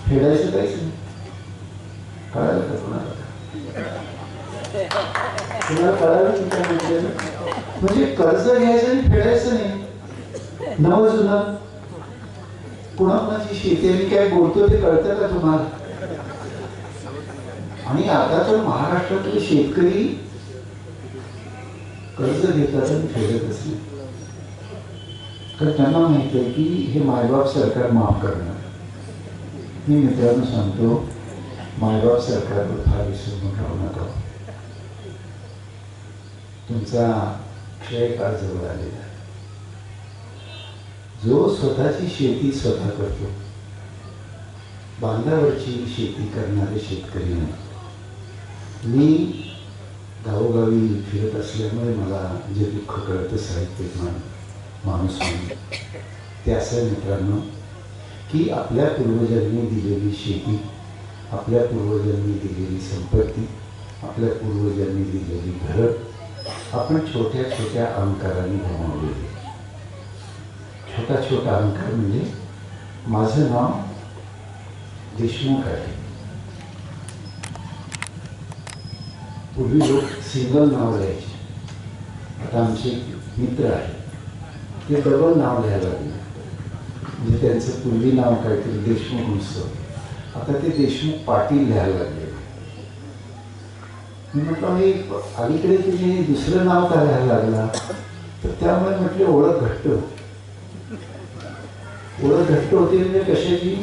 फेडायचं काहीच नाही. कळालं का तुम्हाला? तुम्हाला कळालं की काय म्हटलं? म्हणजे कर्ज घ्यायचं आणि फेडायचं नाही. नवं जुनं कुणाची शेती आणि काय बोलतो ते कळतं का तुम्हाला? आणि आता तर महाराष्ट्रातले शेतकरी कर्ज घेतात आणि फेडतच नाही. कारण त्यांना माहिती आहे की हे मायबाप सरकार माफ करणार. मी मित्रांनो सांगतो, मायबाप सरकारवर फार विसरून राहू नका. तुमचा क्षय काळ जवळ आलेला आहे. जो स्वतःची शेती स्वतः करतो, बांधावरची शेती करणारे शेतकरी नाही. मी गावोगावी फिरत असल्यामुळे मला जे दुःख कळतं साहित्यिक माणूस म्हणून, ते असं मित्रांनो की आपल्या पूर्वजांनी दिलेली शेती, आपल्या पूर्वजांनी दिलेली संपत्ती, आपल्या पूर्वजांनी दिलेली घरं आपण छोट्या छोट्या अहंकाराने गमावलेली. छोटा छोटा अहंकार म्हणजे माझं नाव देशमुख आहे. पूर्वी लोक सिंगल नाव लिहायचे. आता आमचे मित्र आहे ते डबल नाव लिहायला लागले. म्हणजे त्यांचं पूर्वी नाव काहीतरी देशमुख नसतं, आता ते देशमुख पाटील लिहायला लागले. मी म्हटलं हे अलीकडे तुम्ही दुसरं नाव का लिहायला लागला? तर त्यामुळे म्हटले ओळख घट्ट होते. म्हणजे कशाची?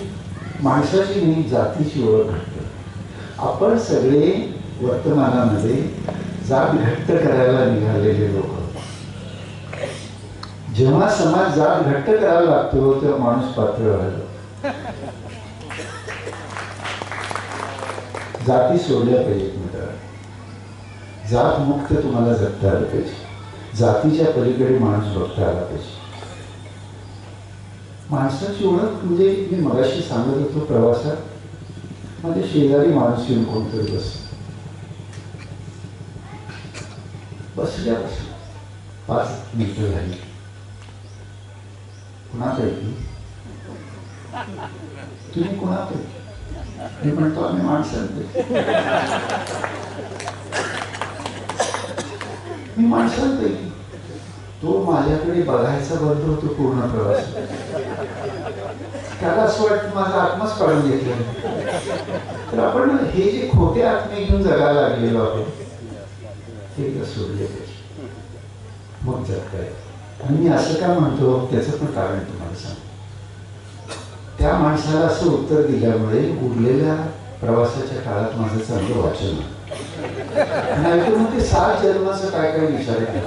माणसाची नाही, जातीची ओळख घट्ट. आपण सगळे वर्तमानामध्ये जात घट्ट करायला निघालेले लोक. जेव्हा समाज जात घट्ट करायला लागतो तेव्हा माणूस पातळ व्हायला. जाती सोडल्या पाहिजेत मित्रांनो. जात मुक्त तुम्हाला जगता आलं पाहिजे. जातीच्या पलीकडे माणूस बघता आला पाहिजे. माणसाची ओळख म्हणजे मी मगाशी सांगत होतो, प्रवासात माझ्या शेजारी माणूस येऊन कोणतरी बसल्यापासून 5 मिनिटं झाली. कुणापैकी? तुम्ही कुणापैकी? मी म्हणतो आम्ही माणसांपैकी. मी माणसांपैकी. तो माझ्याकडे बघायचा बंद होतो पूर्ण प्रवास. त्याला असं वाटतं माझा आत्माच काढून घेतला. तर आपण हे जे खोटे आत्मे घेऊन जगायला लागलेलो आहोत ते सोडले पाहिजे, मग जगताय. आणि मी असं का म्हणतो त्याचं पण कारण तुम्हाला सांगतो. त्या माणसाला असं उत्तर दिल्यामुळे उरलेल्या प्रवासाच्या काळात माझं चांगलं वाचन. नाही तर मग ते 7 जन्माचं काय काय विचारायचं.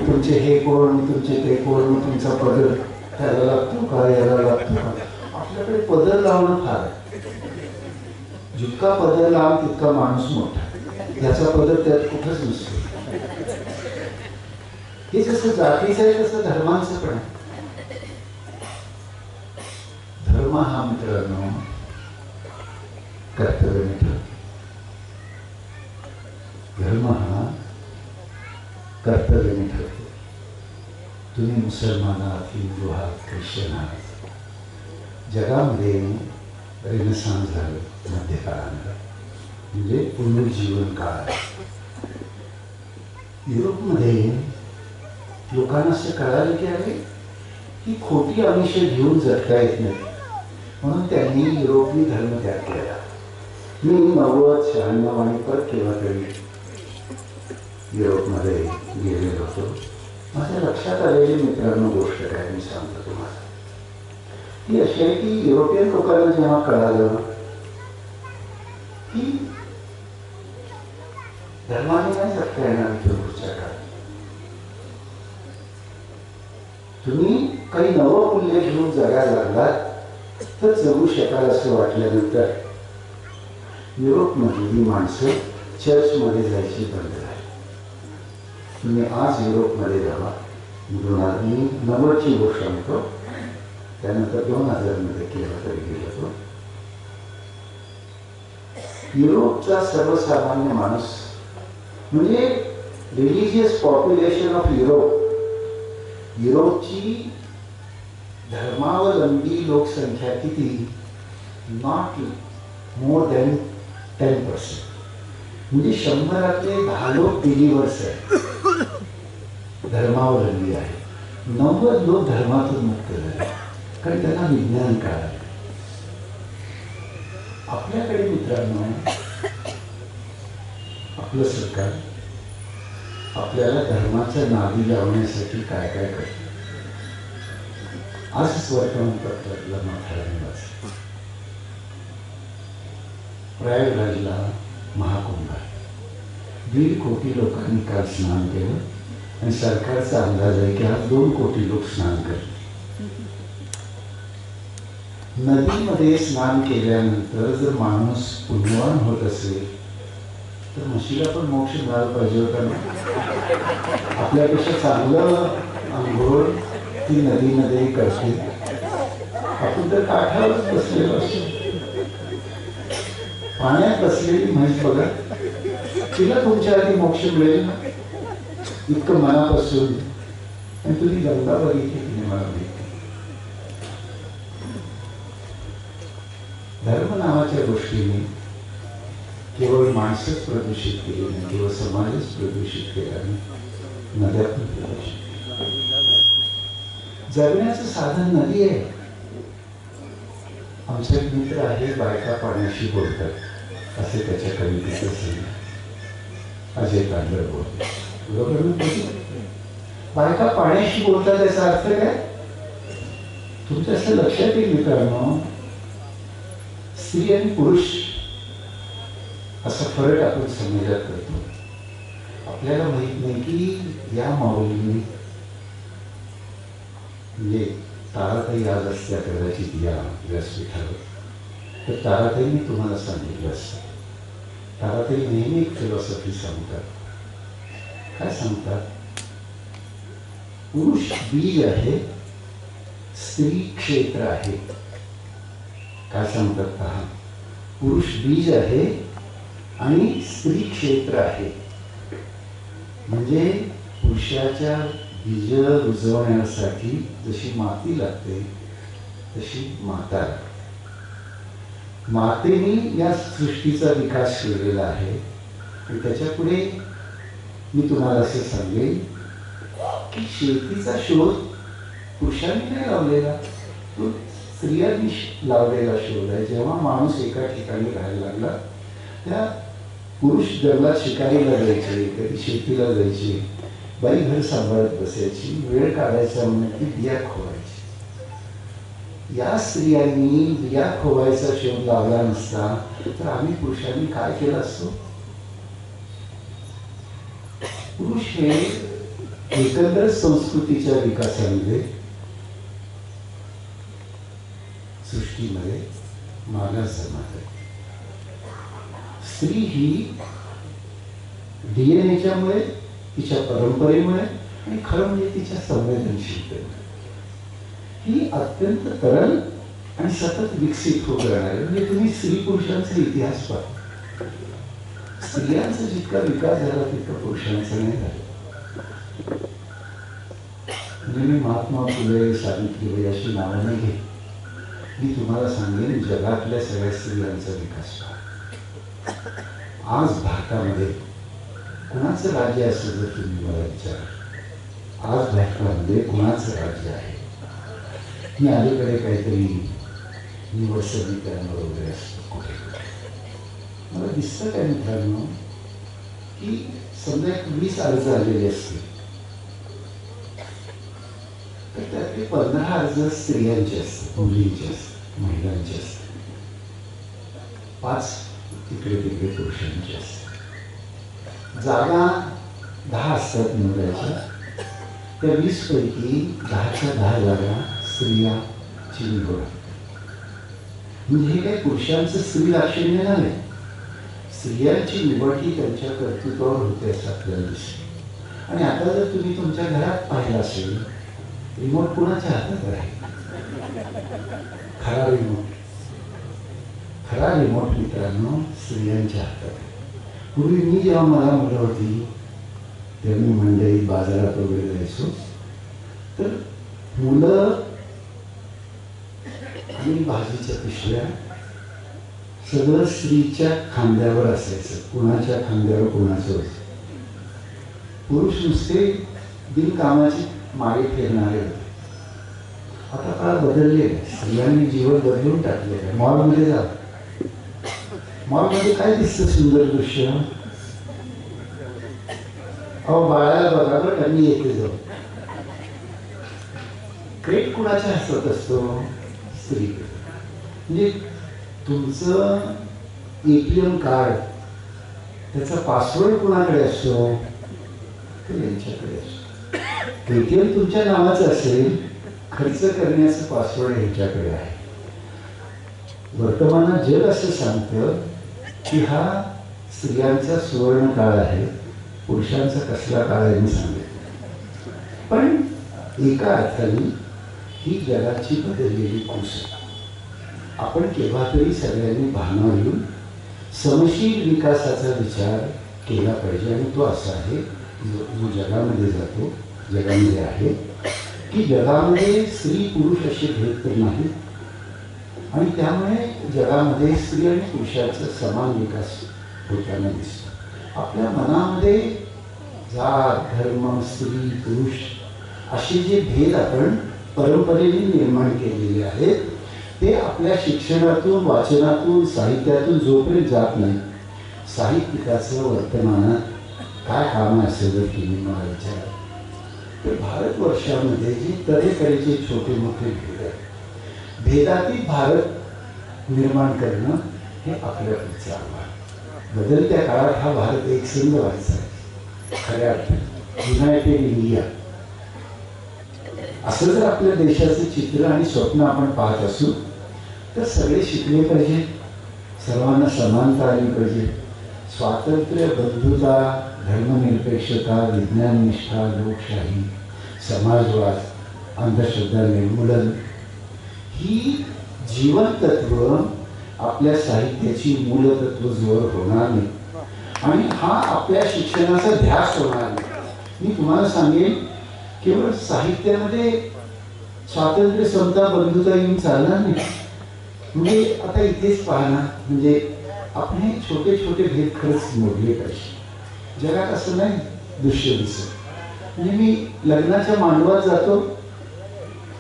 तुमचे हे कोण, तुमचे ते कोण, तुमचा पदर त्याला लागतो का, याला लागतो का? आपल्याकडे पदर लावणं फार आहे. जितका पदर लाव तितका माणूस मोठा. याचा पदर त्यात कुठंच नसतो. हे जसं जातीचं आहे तसं धर्मांचं पण आहे. धर्म हा मित्रांनो कर्तव्याने ठरतो. धर्म हा कर्तव्याने ठरतो. तुम्ही मुसलमान आहात, हिंदू आहात, ख्रिश्चन आहात, जगामध्ये रेनेसान्स झालं मध्यकाळानं, म्हणजे पुनर्जीवन काळ. युरोपमध्ये लोकांना असं कळालं की अरे ही खोटी आमिष घेऊन जगता येत नाही, म्हणून त्यांनी युरोपी धर्म त्याग केला. मी 90-96 आणि परत केव्हा तरी युरोपमध्ये गेलेलो होतो. माझ्या लक्षात आलेली मित्रांनो गोष्ट काय मी सांगतो तुम्हाला. ती अशी आहे की युरोपियन लोकांना जेव्हा कळालं की धर्माने नाही जगता येणार पुढच्या काळात, तुम्ही काही नवमूल्य घेऊन जगायला लागलात तर जगू शकाल असं वाटल्यानंतर युरोपमधली माणसं चर्चमध्ये जायची बंद झाली. तुम्ही आज युरोपमध्ये जावा, मी 90ची गोष्ट सांगतो, त्यानंतर 2000 केव्हा तरी गेलो होतो. युरोपचा सर्वसामान्य माणूस म्हणजे रिलिजियस पॉप्युलेशन ऑफ युरोप, युरोपची धर्मावलंबी लोकसंख्या किती? Not more than 10%. म्हणजे 100 10 लोक बिलीवर्स आहेत, धर्मावलंबी आहे. 90 लोक धर्मातून मुक्त झाले, कारण त्यांना विज्ञान कळालं. आपल्याकडे मित्रांनो आपलं सरकार आपल्याला धर्माच्या नादी लावण्यासाठी काय काय करतं. आजच वर्तमानपत्रातला माथाळाने वाचलं, प्रयागराजला महाकुंभ आहे, 1.5 कोटी लोकांनी काल स्नान केलं आणि सरकारचा अंदाज आहे की आज 2 कोटी लोक स्नान करतील. नदीमध्ये स्नान केल्यानंतर जर माणूस पुण्यवान होत असेल तर म्हशीला पण मोक्ष मिळाला पाहिजे होता ना. आपल्यापेक्षा चांगलं अंघोळ ती नदीमध्ये करते, आपण तर काठावरच बसलेलो असतो. पाण्यात बसलेली म्हैस बघा, तिला तुमच्या आधी मोक्ष मिळेल ना, इतकं मनापासून. आणि तुम्ही गंगा बघितली तिने मला माहिती. धर्म नावाच्या गोष्टीने केवळ माणसंच प्रदूषित केली नाही, केवळ समाजच प्रदूषित केला नाही, नद्या पण प्रदूषित केल्या. जगण्याचं साधन नदी आहे. आमचा एक मित्र आहे, बायका पाण्याशी बोलतात असे त्याच्या कवितेचं सांग अजय तांडर बोलते, बरोबर ना? बायका पाण्याशी बोलतात याचा अर्थ काय? तुमच्या असं लक्षात येईल मित्रांनो, स्त्री आणि पुरुष असा फरक आपण समजत करतो. आपल्याला माहित नाही की या माऊलीने म्हणजे ताराताई आज असत्या कदाचित या व्यासपीठावर, तर ताराताईने तुम्हाला सांगितलं असतं. ताराताई नेहमी एक फिलॉसॉफी सांगतात. काय सांगतात? पुरुष बीज आहे, स्त्री क्षेत्र आहे. काय सांगतात पहा, पुरुष बीज आहे आणि स्त्री क्षेत्र आहे. म्हणजे पुरुषाच्या बीज रुजवण्यासाठी जशी माती लागते तशी माता लागते. मातेने या सृष्टीचा विकास केलेला आहे. आणि त्याच्या पुढे मी तुम्हाला असं सांगेन की शेतीचा शोध पुरुषांनी नाही लावलेला, तो स्त्रियांनी लावलेला शोध आहे. जेव्हा माणूस एका ठिकाणी राहायला लागला, त्या पुरुष जंगलात शिकारीला जायचे, कधी शेतीला जायचे, बाई घर सांभाळत बसायची, वेळ काढायचा म्हणून ती बिया खोवायची. या स्त्रियांनी बिया खोवायचा शोध लावला नसता तर आम्ही पुरुषांनी काय केलं असतो? पुरुष हे एकंदर संस्कृतीच्या विकासामध्ये सृष्टीमध्ये मागास जमात आहे. स्त्री ही डीएनएच्यामुळे, तिच्या परंपरेमुळे आणि खरं म्हणजे तिच्या संवेदनशीलतेमुळे ही अत्यंत तरल आणि सतत विकसित होत राहणारे. म्हणजे तुम्ही स्त्री पुरुषांचा इतिहास पहा, स्त्रियांचा जितका विकास झाला तितका पुरुषांचा नाही झाला. म्हणजे मी महात्मा फुले, सावित्रीबाई अशी नावं नाही घेत. मी तुम्हाला सांगेन जगातल्या सगळ्या स्त्रियांचा विकास पहा. आज भारतामध्ये कुणाचं राज्य असेल जर तुम्ही मला विचारा, आज भारतामध्ये कुणाचं राज्य आहे? मी अलीकडे काहीतरी निवड समीकरणावर वगैरे असतो कुठे मला दिसतं काय मित्रांनो की समजा 20 अर्ज आलेले असतील तर त्यातले 15 अर्ज स्त्रियांचे असतात, मुलींचे असतात, महिलांचे असतात, 5 तिकडे तिकडे पुरुषांचे असतात. जागा 10 असतात निवडायच्या, त्या 20 पैकी 10च्या 10 जागा स्त्रियांची निवड. म्हणजे हे काही पुरुषांचं स्त्री दाक्षिण्य नाही, स्त्रियांची निवड ही त्यांच्या कर्तृत्वावर होते असं आपल्याला दिसते. आणि आता जर तुम्ही तुमच्या घरात पाहिलं असेल, रिमोट कुणाच्या हातात आहे? खरा रिमोट मित्रांनो स्त्रियांच्या हातात आहे. पूर्वी मी जेव्हा मला मुलं होती तेव्हा मी मंडईत बाजारात वगैरे जायचो, तर मुलं आणि भाजीच्या पिशव्या सगळं स्त्रीच्या खांद्यावर असायचं, कुणाच्या खांद्यावर कुणाचं होतं. पुरुष नुसते बिनकामाची मागे फिरणारे होते. आता काळ बदलले आहे, स्त्रियांनी जीवन बदलून टाकले आहे. मॉलमध्ये जा, मॉलमध्ये काय दिसतं सुंदर दृश्य? अहो बाळाला बघा बरं, त्यांनी येते जाऊ. क्रेट कुणाच्या हातात असतो? स्त्री. म्हणजे तुमचं ATM कार्ड त्याचा पासवर्ड कुणाकडे असतो? तो यांच्याकडे असतो. ATM तुमच्या नावाचं असेल, खर्च करण्याचं पासवर्ड यांच्याकडे आहे. वर्तमानात जग असं सांगतं की हा स्त्रियांचा सुवर्ण काळ आहे, पुरुषांचा कसला काळ आहे मी सांगेन. पण एका अर्थाने ही जगाची बदललेली कूस. आपण केव्हा तरी सगळ्यांनी भावना घेऊन समशील विकासाचा विचार केला पाहिजे. आणि तो असा आहे जो जगामध्ये जातो, जगामध्ये आहे की जगामध्ये स्त्री पुरुष असे भेद तर नाही, आणि त्यामुळे जगामध्ये स्त्री आणि पुरुषाचा समान विकास होताना दिसतो. आपल्या मनामध्ये जात धर्म स्त्री पुरुष असे जे भेद आपण परंपरेने निर्माण केलेले आहेत ते आपल्या शिक्षणातून, वाचनातून, साहित्यातून जोपर्यंत जात नाही, साहित्यिकाचं वर्तमानात काय काम असेल जर तुम्ही मला विचारा तर भारतवर्षामध्ये जे तऱ्हेतऱ्हेचे छोटे मोठे भेद आहेत, भेदातीत भारत निर्माण करणं हे आपल्याकडचं आव्हान. बदलत्या काळात हा भारत एकसंध व्हायचा आहे खऱ्या अर्थाने, युनायटेड इंडिया असं जर आपल्या देशाचं चित्र आणि स्वप्न आपण पाहत असू तर सगळे शिकले पाहिजे, सर्वांना समानता आली पाहिजे. स्वातंत्र्य, बंधुता, धर्मनिरपेक्षता, विज्ञाननिष्ठा, लोकशाही, समाजवाद, अंधश्रद्धा निर्मूलन ही जीवनतत्व आपल्या साहित्याची मूलतत्व जोर होणार नाही आणि हा आपल्या शिक्षणाचा ध्यास होणार नाही. मी तुम्हाला सांगेन केवळ साहित्यामध्ये स्वातंत्र्य, समता, बंधुता येऊन चालणार नाही. म्हणजे आता इथेच पाहणार, म्हणजे आपण हे छोटे छोटे भेद खरंच मोडले पाहिजे. जगात असं नाही दृश्य दिसत. म्हणजे मी लग्नाच्या मांडवात जातो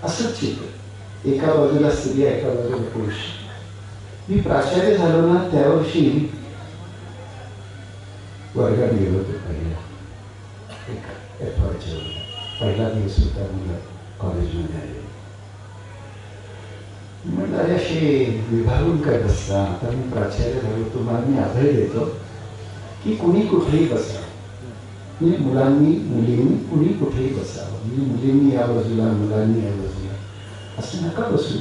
असंच चित्र, एका बाजूला स्त्रिया एका बाजूला पुरुष. मी प्राचार्य झालो ना त्या वर्षी वर्गात गेलो होतो पहिला दिवस होता मुलं कॉलेजमध्ये आले. म्हटलं अरे असे विभागून काय बसता, आता मी प्राचार्य झालो तुम्हाला मी अभय देतो की कुणी कुठेही बसा, म्हणजे मुलांनी मुलींनी कुणी कुठेही बसावं, म्हणजे मुलींनी या बाजूला मुलांनी या बाजूला असं नका बसू.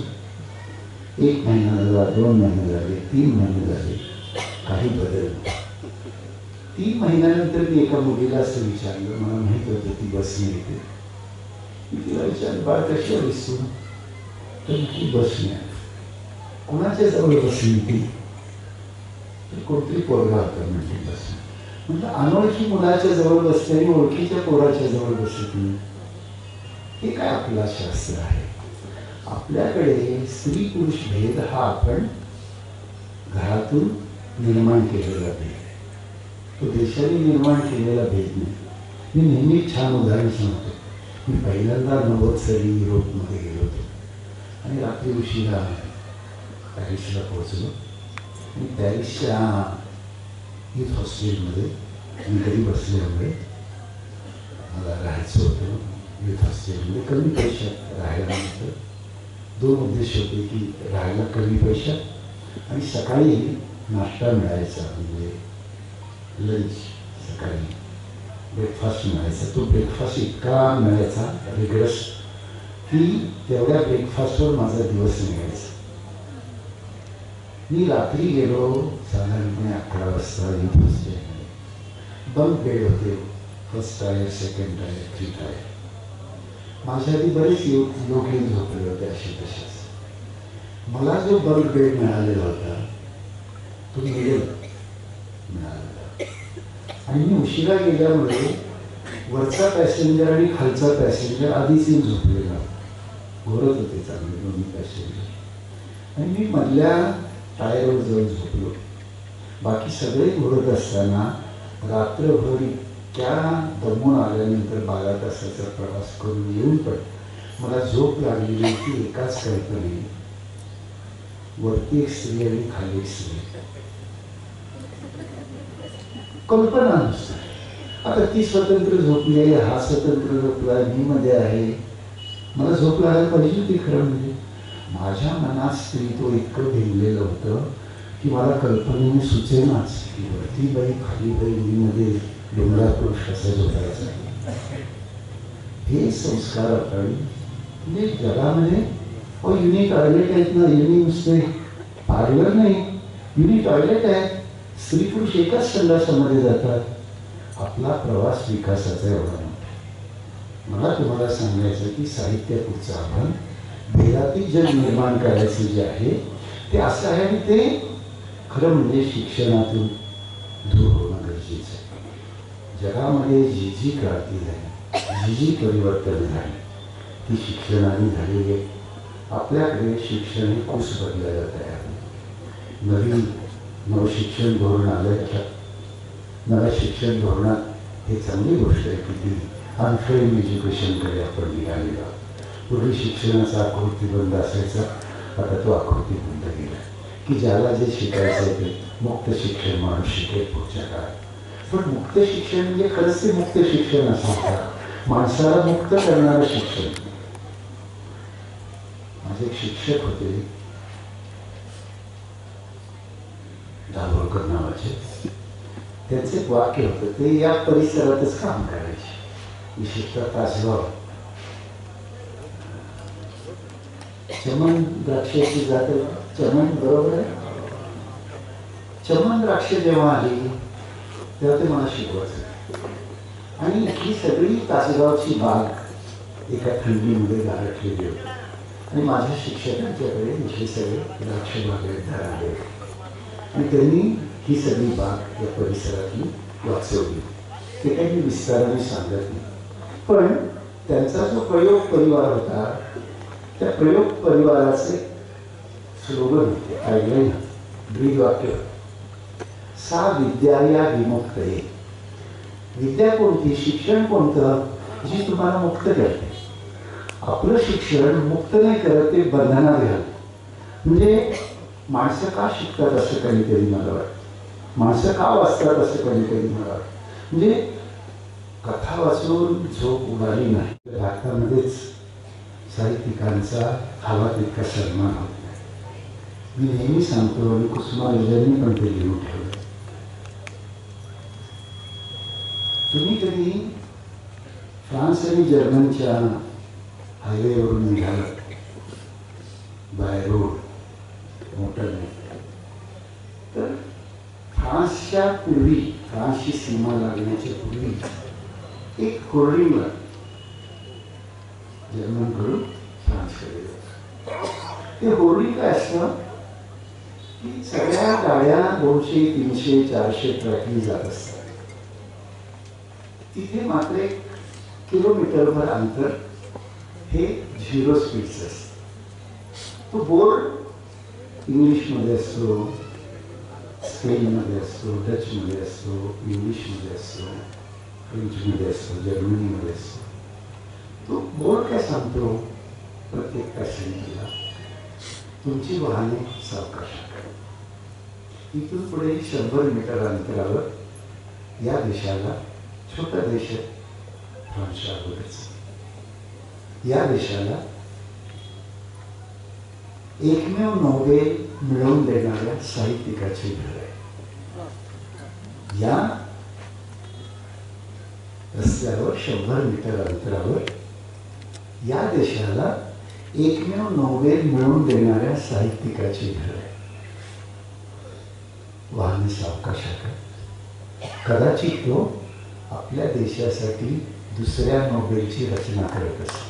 1 महिना झाला, 2 महिने झाले, 3 महिने झाले, काही बदल. 3 महिन्यानंतर मी एका मुलीला असं विचारलं, मला माहित होतं ती बसने येते. मी तिला विचारलं बाळ कशी आलीस तू? तर ती बसने. कोणाच्या जवळ बसली ती? कोणतरी पोरगा होता म्हणजे बस. म्हणजे अनोळखी मुलाच्या जवळ बसते आणि ओळखीच्या पोराच्या जवळ बसत नाही. हे काय आपला शास्त्र आहे? आपल्याकडे स्त्री पुरुष भेद हा आपण घरातून निर्माण केलेला भेद आहे. तो देशाने निर्माण केलेला भेद नाही. मी नेहमी छान उदाहरण सांगतो. मी पहिल्यांदा 90 साली युरोपमध्ये गेलो होतो आणि रात्री उशिरा पॅरिसला पोहोचलो आणि पॅरिसच्या युथ हॉस्टेलमध्ये मी घरी बसल्यामुळे मला राहायचं होतं. युथ हॉस्टेलमध्ये कमी पैशात राहायला मिळतं. 2 उद्देश होते की राहायला कमी पैशात आणि सकाळी नाश्ता मिळायचा, म्हणजे लंच, सकाळी ब्रेकफास्ट मिळायचा. तो ब्रेकफास्ट इतका मिळायचा रिगरस की तेवढ्या ब्रेकफास्टवर माझा दिवस निघायचा. मी रात्री गेलो साधारणपणे 11 वाजता. युथ हॉस्टेलमध्ये बंक बेड होते, first tier, second tier, 3 tyre. माझ्या आधी बरेच लोक येऊन झोपले होते असे तसेच. मला जो बंक बेड मिळालेला होता तो मिळेल मिळालेला आणि मी उशिरा गेल्यामुळे वरचा पॅसेंजर आणि खालचा पॅसेंजर आधीच येऊन झोपलेला, घोरत होते चांगले दोन्ही पॅसेंजर आणि मी मधल्या टायरवर जाऊन झोपलो. बाकी सगळे घोरत असताना रात्रभर इतक्या दमून आल्यानंतर 12 तासाचा प्रवास करून येऊन पण मला झोप लागली नाही की एकाच कल्पने, वरती एक स्त्री आणि खाली एक स्त्री. कल्पना नसते. आता ती स्वतंत्र झोपली आहे, हा स्वतंत्र झोपला, मी मध्ये आहे. मला झोप लागायला पाहिजे ती. खरं म्हणजे माझ्या मनात स्त्री तो इतकं भिनलेलं होतं की मला कल्पनेने सुचेनाच की वरती बाई खाली बाई मी मध्ये डोंगरात पुरुष कसा झोपायचा. हे संस्कार आपण म्हणजे जगामध्ये युनिक टॉयलेट आहेत ना, युनिक नुसते पार्लर नाही, युनिक टॉयलेट आहे. स्त्री पुरुष एकाच संडासामध्ये जातात. आपला प्रवास विकासाचा एवढा मोठा. मला तुम्हाला सांगायचं की साहित्य पुढचं आव्हान भेदातील जग निर्माण करायचं जे आहे ते असं आहे आणि ते खरं म्हणजे शिक्षणातून दूर होणं गरजेचं आहे. जगामध्ये जी जी क्रांती झाली, जी जी परिवर्तन झाली ती शिक्षणाने झालेली आहे. आपल्याकडे शिक्षण हे कुस बदलायला तयार आहे. नवीन नवशिक्षण धोरण आलं. नव्या शिक्षण धोरणात हे चांगली गोष्ट आहे की ती अनफ्रेम एज्युकेशनकडे आपण निघालेलो आहोत. पूर्वी शिक्षणाचा आकृती बंद असायचा, आता तो आकृती बंद गेला की ज्याला जे शिकायचं ते मुक्त शिक्षण माणूस शिकेल पुढच्या काळात. पण मुक्त शिक्षण म्हणजे खरंच ते मुक्त शिक्षण असणार, माणसाला मुक्त करणारं शिक्षण. माझे एक शिक्षक होते दाभोळकर नावाचे. त्यांचं एक वाक्य होतं, ते या परिसरातच काम करायचे, विशेषतः तासगाव. चमन द्राक्षाची जात, चमन बरोबर आहे. चमन द्राक्ष जेव्हा आली तेव्हा ते मला शिकवायचं आणि ही सगळी तासगावची बाग एका थंडीमध्ये गारठलेली होती आणि माझ्या शिक्षकांच्याकडे हे सगळे द्राक्ष बागायतदार आले आणि त्यांनी ही सगळी बाग या परिसरातली वाचवली. ते काही विस्ताराने सांगत नाही, पण त्यांचा जो प्रयोग परिवार होता त्या प्रयोग परिवाराचे स्लोगन होते, टॅगलाईन, ब्रीद वाक्य, सा विद्या या विमुक्तये. विद्या कोणती, शिक्षण कोणतं, जी तुम्हाला मुक्त करते. आपलं शिक्षण मुक्त नाही करत, ते बंधनात घाल. म्हणजे माणसं का शिकतात असं कधीतरी मला वाटतं, माणसं का वाचतात असं कधीतरी मला वाटतं. म्हणजे कथा वाचून झोप उडाली नाही. भारतामध्येच साहित्यिकांचा हवा तितका सन्मान होत नाही. मी नेहमी सांगतो आणि कुसुमाग्रजांनी पण ते लिहून ठेवलं. तुम्ही कधी फ्रान्स आणि जर्मनीच्या हायवेवरून निघालात बाय रोड मोटरने, तर फ्रान्सच्या पूर्वी, फ्रान्सची सीमा लागण्याच्या पूर्वी एक होर्डिंगला जर्मनकडून फ्रान्सकडे. ते होर्डिंग काय असतं, की सगळ्या गाड्या 200, 300, 400 ट्रॅकनी जात असतात. तिथे मात्र 1 किलोमीटरभर अंतर हे 0 स्पीडचं असतं. तो बोर्ड इंग्लिशमध्ये असतो, स्पेनमध्ये असतो, डचमध्ये असतो, इंग्लिशमध्ये असतो, फ्रेंचमध्ये असतो, जर्मनीमध्ये असतो. तो बोर्ड काय सांगतो? प्रत्येक पॅसेंजरला तुमची वाहने सावकाश. इथून पुढे 100 मीटर अंतरावर या देशाला, छोटा देश आहे फ्रान्सच्या अगोदरच, या देशाला एकमेव नोबेल मिळवून देणाऱ्या साहित्यिकाची घर आहे. या रस्त्यावर 100 मीटर अंतरावर या देशाला एकमेव नोबेल मिळवून देणाऱ्या साहित्यिकाची घर आहे. वाहने सावकाश. कदाचित तो आपल्या देशासाठी दुसऱ्या नोबेलची रचना करत असतो.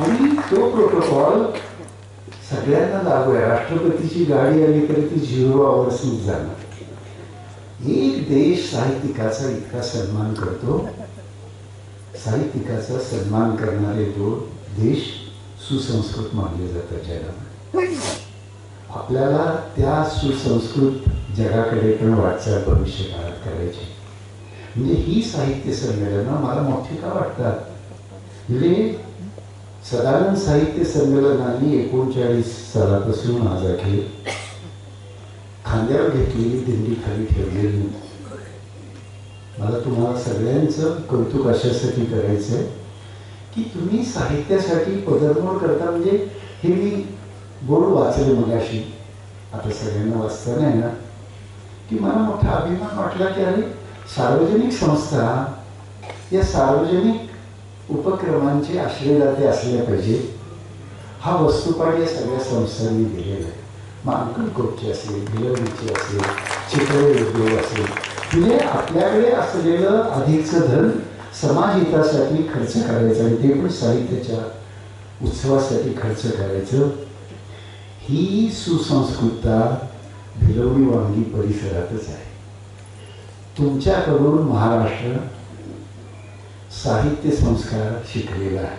आणि तो प्रोटोकॉल सगळ्यांना लागू आहे. राष्ट्रपतीची गाडी आली तरी ती 0 आवर्सनीच जाणार. एक देश साहित्यिकाचा इतका सन्मान करतो. साहित्यिकाचा सन्मान करणारे 2 देश सुसंस्कृत मानले जातात जगामध्ये. आपल्याला त्या सुसंस्कृत जगाकडे पण वाटचाल भविष्य काळात करायची. म्हणजे ही साहित्य संमेलनं मला मोठी का वाटतात? म्हणजे सदानंद साहित्य संमेलनाने 39 सालापासून आज अखेर खांद्यावर घेतलेली दिंडी खाली ठेवलेली. मला तुम्हाला सगळ्यांचं कौतुक अशासाठी करायचं आहे की तुम्ही साहित्यासाठी पदरमोड करता. म्हणजे हे मी बोर्ड वाचले मगाशी, आता सगळ्यांना वाचता नाही ना, की मला मोठा अभिमान वाटला की अरे सार्वजनिक संस्था या सार्वजनिक उपक्रमांचे आश्रयदाते असले पाहिजे. हा वस्तुपाठ या सगळ्या संस्थांनी दिलेला आहे. मग अंकलकोटचे असेल, भिलवडीचे असेल, चितळे उद्योग असेल, म्हणजे आपल्याकडे असलेलं अधिकचं धन समाजहितासाठी खर्च करायचं आणि ते पण साहित्याच्या उत्सवासाठी खर्च करायचं. ही सुसंस्कृतता भिलवडी वांगी परिसरातच आहे. तुमच्याकडून महाराष्ट्र साहित्य संस्कार शिकलेला आहे.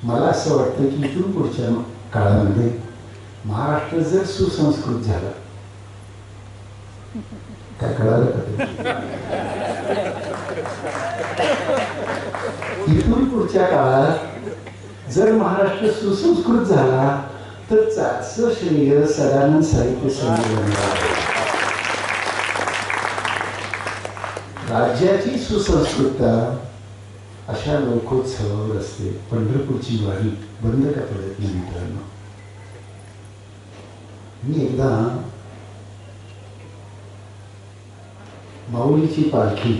मला असं वाटतं की इथून पुढच्या काळामध्ये महाराष्ट्र जर सुसंस्कृत झाला, काय कळालं का? इथून पुढच्या काळात जर महाराष्ट्र सुसंस्कृत झाला तर त्याचं श्रेय सदानंद साहित्य संमेलनाला. राज्याची सुसंस्कृतता अशा लोकोत्सवावर असते. पंढरपूरची वारी बंद का पडत नाही मित्रांनो. मी एकदा माऊलीची पालखी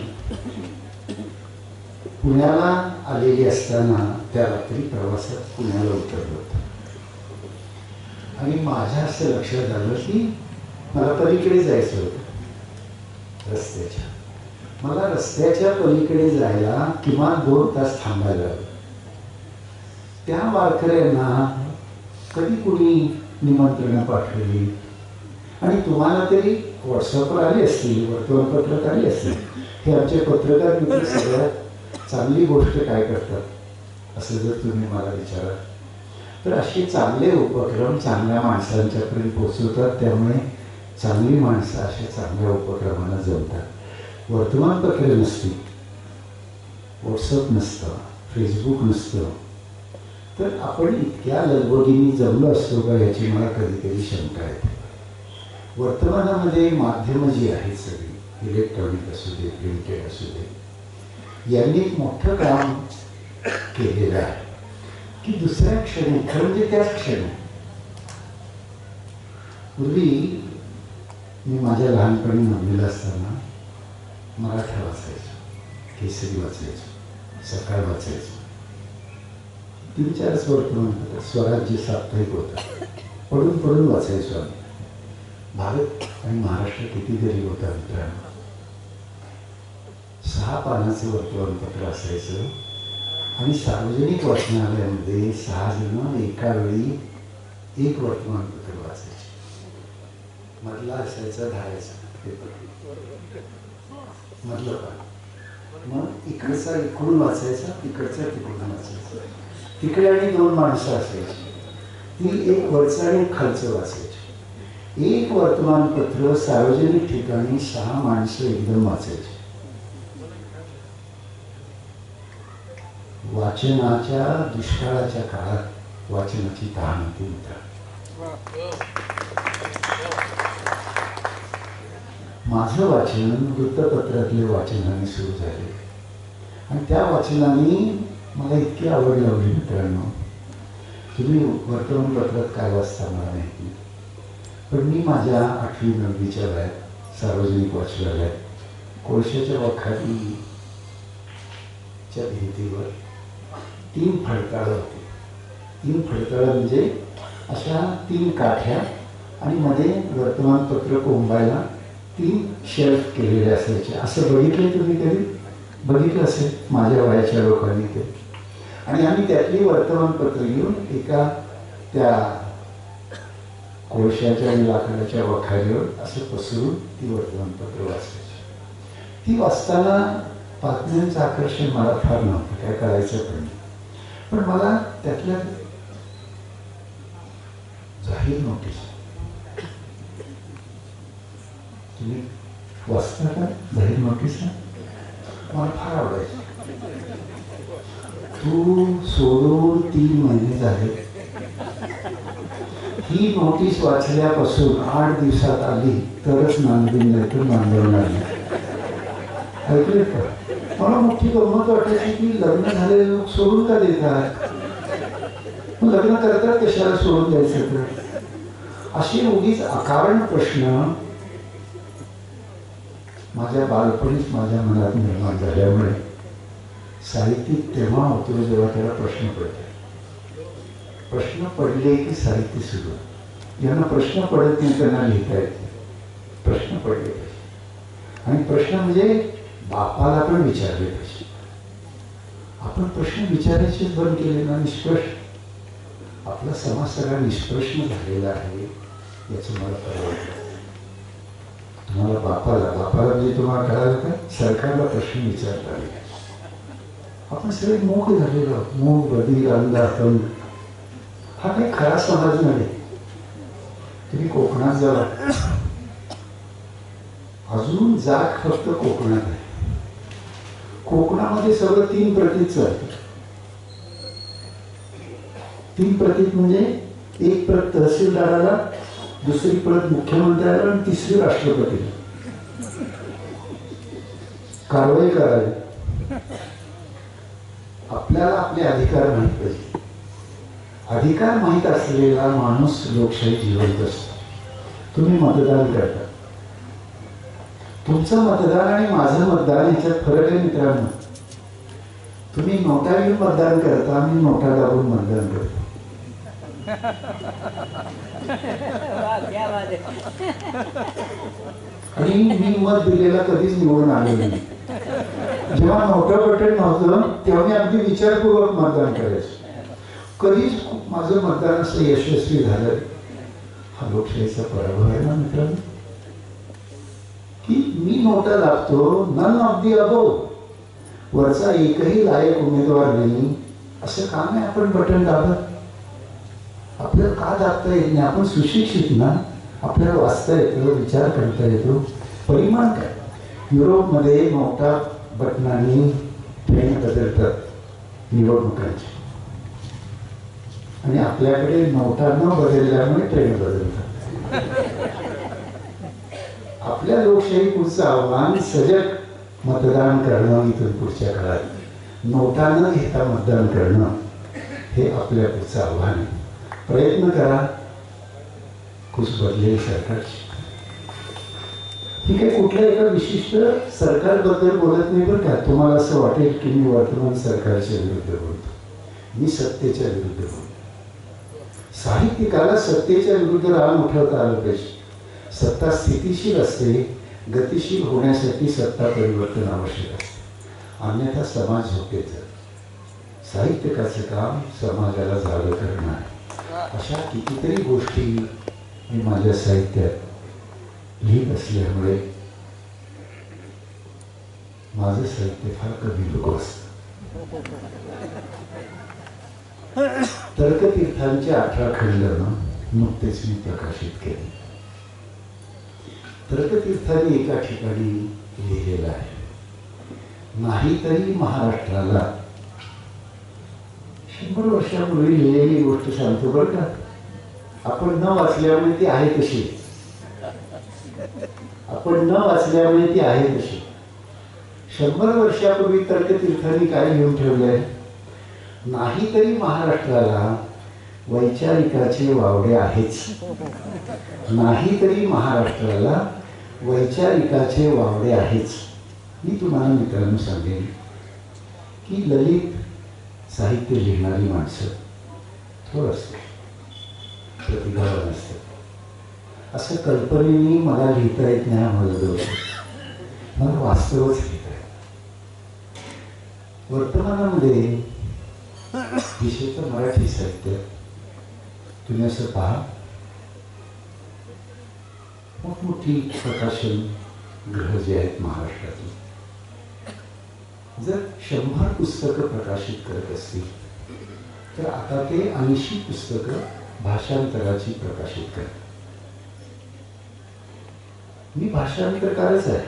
पुण्याला आलेली असताना त्या रात्री प्रवासात पुण्याला उतरलो होतो आणि माझ्या असं लक्षात आलं की मला पलीकडे जायचं होतं रस्त्याच्या. मला रस्त्याच्या पलीकडे जायला किमान 2 तास थांबायला लागलं. त्या वारकऱ्यांना कधी कुणी निमंत्रणं पाठवली आणि तुम्हाला तरी व्हॉट्सअपवर आली असतील, वर्तमानपत्रात आली असतील. हे आमचे पत्रकार मित्र सगळ्यात चांगली गोष्ट काय करतात असं जर तुम्ही मला विचारा तर असे चांगले उपक्रम चांगल्या माणसांच्यापर्यंत पोचवतात. त्यामुळे चांगली माणसं अशा चांगल्या उपक्रमांना जमतात. वर्तमानपत्र नसती, व्हॉट्सअप नसतं, फेसबुक नसतं तर आपण इतक्या लगबगीने जमलो असतो का याची मला कधी कधी शंका येते. वर्तमानामध्ये माध्यमं जी आहेत सगळी, इलेक्ट्रॉनिक असू दे, प्रिंटेड असू दे, यांनी एक मोठं काम केलेलं आहे की दुसऱ्या क्षणी, खरं म्हणजे त्याच क्षणी. पूर्वी मी माझ्या लहानपणी 9वीला असताना मराठा वाचायचो, केसरी वाचायचो, सकाळ वाचायचो, 3-4 वर्तमानपत्र, स्वराज्य साप्ताहिक होतं, पडून पडून वाचायचो आम्ही. भारत आणि महाराष्ट्र किती गरीब होता मित्रांनो. 6 पानाचं वर्तमानपत्र असायचं आणि सार्वजनिक वाचनालयामध्ये 6 जण एका वेळी एक वर्तमानपत्र वाचायचे, मधला असायचा धारायचा पेपर, मधलं पण मग इकडचा इकडून वाचायचा, तिकडचा तिकडून वाचायचा. तिकडे आणि दोन माणसं असायची, ती एक वरचं आणि एक खालचं वाचायची. एक वर्तमानपत्र सार्वजनिक ठिकाणी 6 माणसं एकदम वाचायची. वाचनाच्या दुष्काळाच्या काळात वाचनाची तहान होती मित्र. माझं वाचन वृत्तपत्रातले वाचनाने सुरू झाले आणि त्या वाचनाने मला इतकी आवड लावली मित्रांनो. तुम्ही वर्तमानपत्रात काय वाचता मला माहिती, पण मी माझ्या 8वी-9वीच्या वयात सार्वजनिक वाचनालयात कोळशाच्या वाखारीच्या भिंतीवर 3 फडताळं होती. 3 फडताळं म्हणजे अशा 3 काठ्या आणि मध्ये वर्तमानपत्र कोंबायला 3 शेल्फ केलेले असायचे. असं बघितलं तुम्ही कधी? बघितलं असेल माझ्या वयाच्या लोकांनी ते. आणि आम्ही त्यातली वर्तमानपत्र घेऊन एका त्या कोळशाच्या आणि लाकडाच्या वखारीवर असं पसरून ती वर्तमानपत्र वाचायची. ती वाचताना बातम्यांचं आकर्षण मला फार नव्हतं, काय करायचं पण मला त्यातल्या जाहीर नोटीस, तुम्ही वाचता का जाहीर नोटीस? मला फार आवडायचं. तू सोडून 3 महिने झाले, ही नोटीस वाचल्यापासून 8 दिवसात आली तरच नांदून नाही तर नांदवणार नाही. ऐकले का? मला मोठी गंमत वाटायची की लग्न झालेले लोक सोडून का देतात, लग्न करतात कशाला सोडून द्यायचं तर. असे उगीच अकारण प्रश्न माझ्या बालपणीच माझ्या मनात निर्माण झाल्यामुळे साहित्यिक तेव्हा होतो जेव्हा त्याला प्रश्न पडते. प्रश्न पडले की साहित्य सुरू. यांना प्रश्न पडत नाही त्यांना लिहिता येते. प्रश्न पडले पाहिजे आणि प्रश्न म्हणजे बापाला पण विचारले पाहिजे. आपण प्रश्न विचारायचेच बंद केले ना, निष्प्रश्न. आपला समाज सगळा निष्प्रश्न झालेला आहे याचं मला कळलं. तुम्हाला बापाला म्हणजे तुम्हाला कळालं का? सरकारला प्रश्न विचारता आले. आपण सगळे मूक झालेलो, मूक, बधीर, अंध, अपंग. हा काही खरा समाज नाही. तुम्ही कोकणात जावा, अजून जाग फक्त कोकणात आहे. कोकणामध्ये सगळं 3 प्रतीत चालतं. 3 प्रतीत म्हणजे एक प्रत तहसीलदाराला, दुसरी प्रत मुख्यमंत्र्याला आणि तिसरी राष्ट्रपतीला. कारवाई करावी. आपल्याला आपले अधिकार माहित पाहिजे. अधिकार माहित असलेला माणूस लोकशाही जिवंत असतो. तुम्ही मतदान करता. तुमचं मतदान आणि माझं मतदान याच्यात फरक आहे मित्रांनो. तुम्ही नोटा घेऊन मतदान करता, आम्ही नोटा दाबून मतदान करतो. आणि मी मत दिलेला कधीच निवडून आलेलो नाही. जेव्हा नोटा बटन नव्हतं तेव्हा मी अगदी विचारपूर्वक मतदान करायचो. कधीच माझं मतदान असं यशस्वी झालं. हा लोकशाहीचा पराभव आहे ना मित्रांनो, की मी नोटा दाबतो, नन ऑफ दी अबोव, वरचा एकही लायक उमेदवार नाही, असं काम आहे आपण बटन दाबत. आपल्याला का दाबता येत नाही? आपण सुशिक्षित ना, आपल्याला वाचता येतो, विचार करता येतो. परिमाण काय? युरोपमध्ये नोटा बटनाने ट्रेंड बदलतात निवडणुकांचे, आणि आपल्याकडे नोटा न बदलल्यामुळे ट्रेंड बदलतात. आपल्या लोकशाही पुढचं आव्हान सजग मतदान करणं. इथून पुढच्या काळात नोटा न घेता मतदान करणं हे आपल्या पुढचं आव्हान आहे. प्रयत्न करा, कुछ बदलेल सरकारची. ही काही कुठल्या एका विशिष्ट सरकारबद्दल बोलत नाही बरं का. तुम्हाला असं वाटेल की मी वर्तमान सरकारच्या विरुद्ध बोलतो. मी सत्तेच्या विरुद्ध बोलतो. साहित्यिकाला सत्तेच्या विरुद्ध रान उठवता आलं पाहिजे. सत्ता स्थितिशील असते. गतिशील होण्यासाठी सत्ता परिवर्तन आवश्यक असते, अन्यथा समाज झोपेत जातो. साहित्यिकाचं काम समाजाला जागं करणं आहे. अशा कितीतरी गोष्टी मी माझ्या साहित्यात लिहित असल्यामुळे माझं साहित्य फार कमी लोक असतं. तर्कतीर्थांचे 18 खंड नुकतेच मी प्रकाशित केले. तर्कतीर्थांनी एका ठिकाणी लिहिलेलं आहे, नाहीतरी महाराष्ट्राला. 100 वर्षापूर्वी लिहिलेली गोष्ट सांगतो बरं का. आपण न वाचल्यामुळे ती आहे तशी, आपण न वाचल्यामुळे ती आहे तशी. 100 वर्षापूर्वी तर्कतीर्थांनी काय लिहून ठेवलंय, नाहीतरी महाराष्ट्राला वैचारिकाचे वावडे आहेच. नाहीतरी महाराष्ट्राला वैचारिकाचे वावडे आहेच. मी तुम्हाला मित्रांनो सांगेन की ललित साहित्य लिहिणारी माणसं थोडंसं प्रतिभावान असतात. असं कल्पनेने मला लिहिता येत नाही, आम्हाला दोष, मला वास्तवच लिहिता येत. वर्तमानामध्ये विशेषतः मराठी साहित्य तुम्ही असं पहा, मोठमोठी प्रकाशन ग्रह जे आहेत महाराष्ट्रातून, जर 100 पुस्तकं प्रकाशित करत असतील तर आता ते 80 पुस्तकं भाषांतराची प्रकाशित करतात. मी भाषांतरकारच आहे,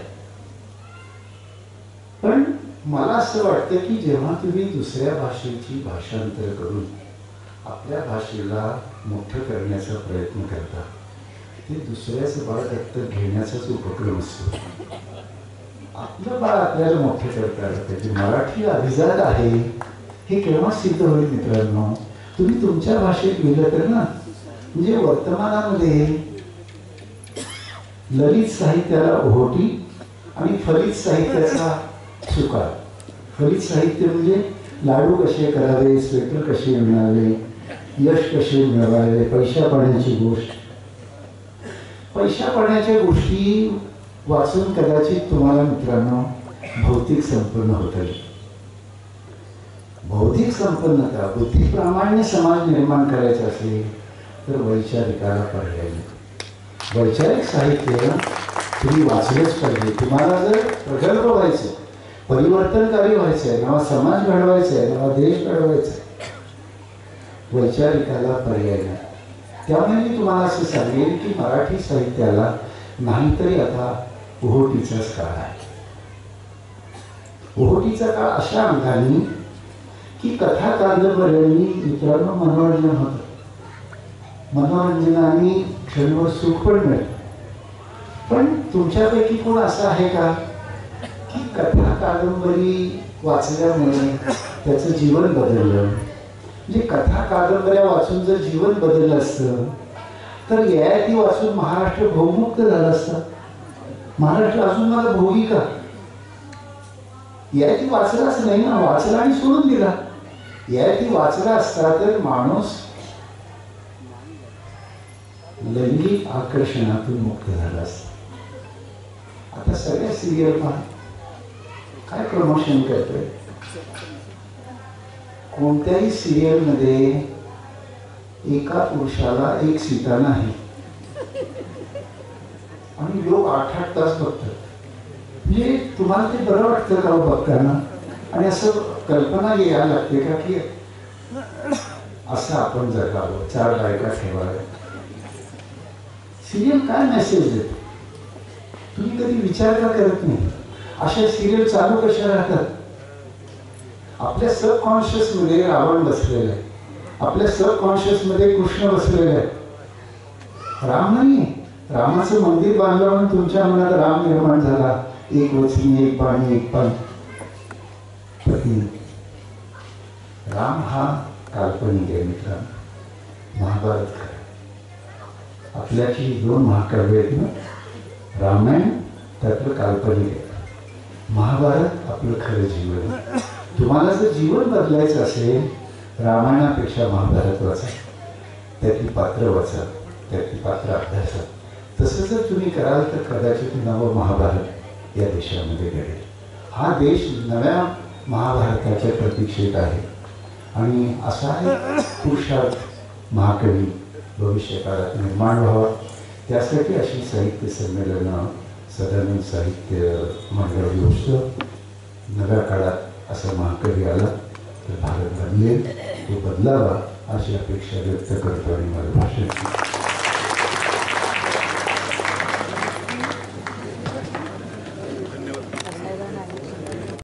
पण मला असं वाटतं की जेव्हा तुम्ही दुसऱ्या भाषेची भाषांतर करून आपल्या भाषेला मोठं करण्याचा प्रयत्न करता, ते दुसऱ्याचं बाळ दत्तक घेण्याचाच उपक्रम असतो. आपलं बाळ आपल्याला मोठं करता आलं पाहिजे. मराठी अभिजात आहे हे केव्हा सिद्ध होईल मित्रांनो, तुम्ही तुमच्या भाषेत लिहिलं तर ना. म्हणजे वर्तमानामध्ये ललित साहित्याला ओहोटी आणि फलित साहित्याचा सुकाळ. फलित साहित्य म्हणजे लाडू कसे करावे, स्वेटर कसे मिळावे, यश कसे मिळवावे, पैशा पाण्याची गोष्ट. पैशा पाण्याच्या गोष्टी वाचून कदाचित तुम्हाला मित्रांनो भौतिक संपन्न होता येईल. बौद्धिक संपन्नता, बुद्धिप्रामाण्य समाज निर्माण करायचा असेल तर वैचारिकाला पर्याय नाही. वैचारिक साहित्य तुम्ही वाचलंच पाहिजे. तुम्हाला जर प्रगल्भ व्हायचं, परिवर्तनकारी व्हायचं आहे, नवा समाज घडवायचा आहे, नवा देश घडवायचा आहे, वैचारिकाला पर्याय नाही. त्यामुळे मी तुम्हाला असं सांगेन की मराठी साहित्याला नाहीतरी आता ओहोटीचाच काळ आहे. ओहोटीचा काळ अशा अंगाने की कथा कादंबऱ्यांनी मित्रांनो मनोरंजन होतं. मनोरंजनाने क्षणभर सुख पण मिळतं. पण तुमच्यापैकी कोण असं आहे का की कथा कादंबरी वाचल्यामुळे त्याचं जीवन बदललं? म्हणजे कथा कादंबऱ्या वाचून जर जीवन बदललं असतं तर ययाती वाचून महाराष्ट्र भवमुक्त झाला असता. महाराष्ट्र अजून मला भोगी का? ययाती वाचलाच नाही ना, वाचला आणि सोडून दिला. ययाती वाचला असता तर माणूस लैंगिक आकर्षणातून मुक्त झाला असता. आता सगळ्या सिरियल पहा काय प्रमोशन करतोय. कोणत्याही सिरियलमध्ये एका पुरुषाला एक सीता नाही आणि लोक 8-8 तास बघतात. म्हणजे तुम्हाला ते बरं वाटतं का बघताना? आणि असं कल्पना यायला लागते का की असं आपण जगावं, 4 बायका ठेवाव्या. सिरियल काय मेसेज देतो तुम्ही कधी विचार का करत नाही? अशा सिरियल चालू कशा राहतात? आपल्या सबकॉन्शियस मध्ये रावण बसलेला आहे, आपल्या सबकॉन्शियस मध्ये कृष्ण बसलेला आहे. राम नाही. रामाचं मंदिर बांधलं म्हणून तुमच्या मनात राम निर्माण झाला. एक वचनी, एक बाणी, एक पान. राम हा काल्पनिक आहे मित्रांनो. महाभारत खरं. आपल्याची 2 महाकाव्य आहेत ना, रामायण त्यातलं काल्पनिक आहे, महाभारत आपलं खरं जीवन. तुम्हाला जर जीवन बदलायचं असेल रामायणापेक्षा महाभारत वाचा, त्यातली पात्र वाचा, त्यातली पात्र अभ्यासा. तसं जर तुम्ही कराल तर कदाचित नवं महाभारत या देशामध्ये घडेल. हा देश नव्या महाभारताच्या प्रतीक्षेत आहे आणि असा एक पुरुषार्थ महाकवी भविष्य काळात निर्माण व्हावा, त्यासाठी अशी साहित्य संमेलनं, सदानंद साहित्य मंडळ उत्सव, नव्या काळात असा महाकवी आला तर भारत बदलेल, तो बदलावा अशी अपेक्षा व्यक्त करतो आणि माझं भाषण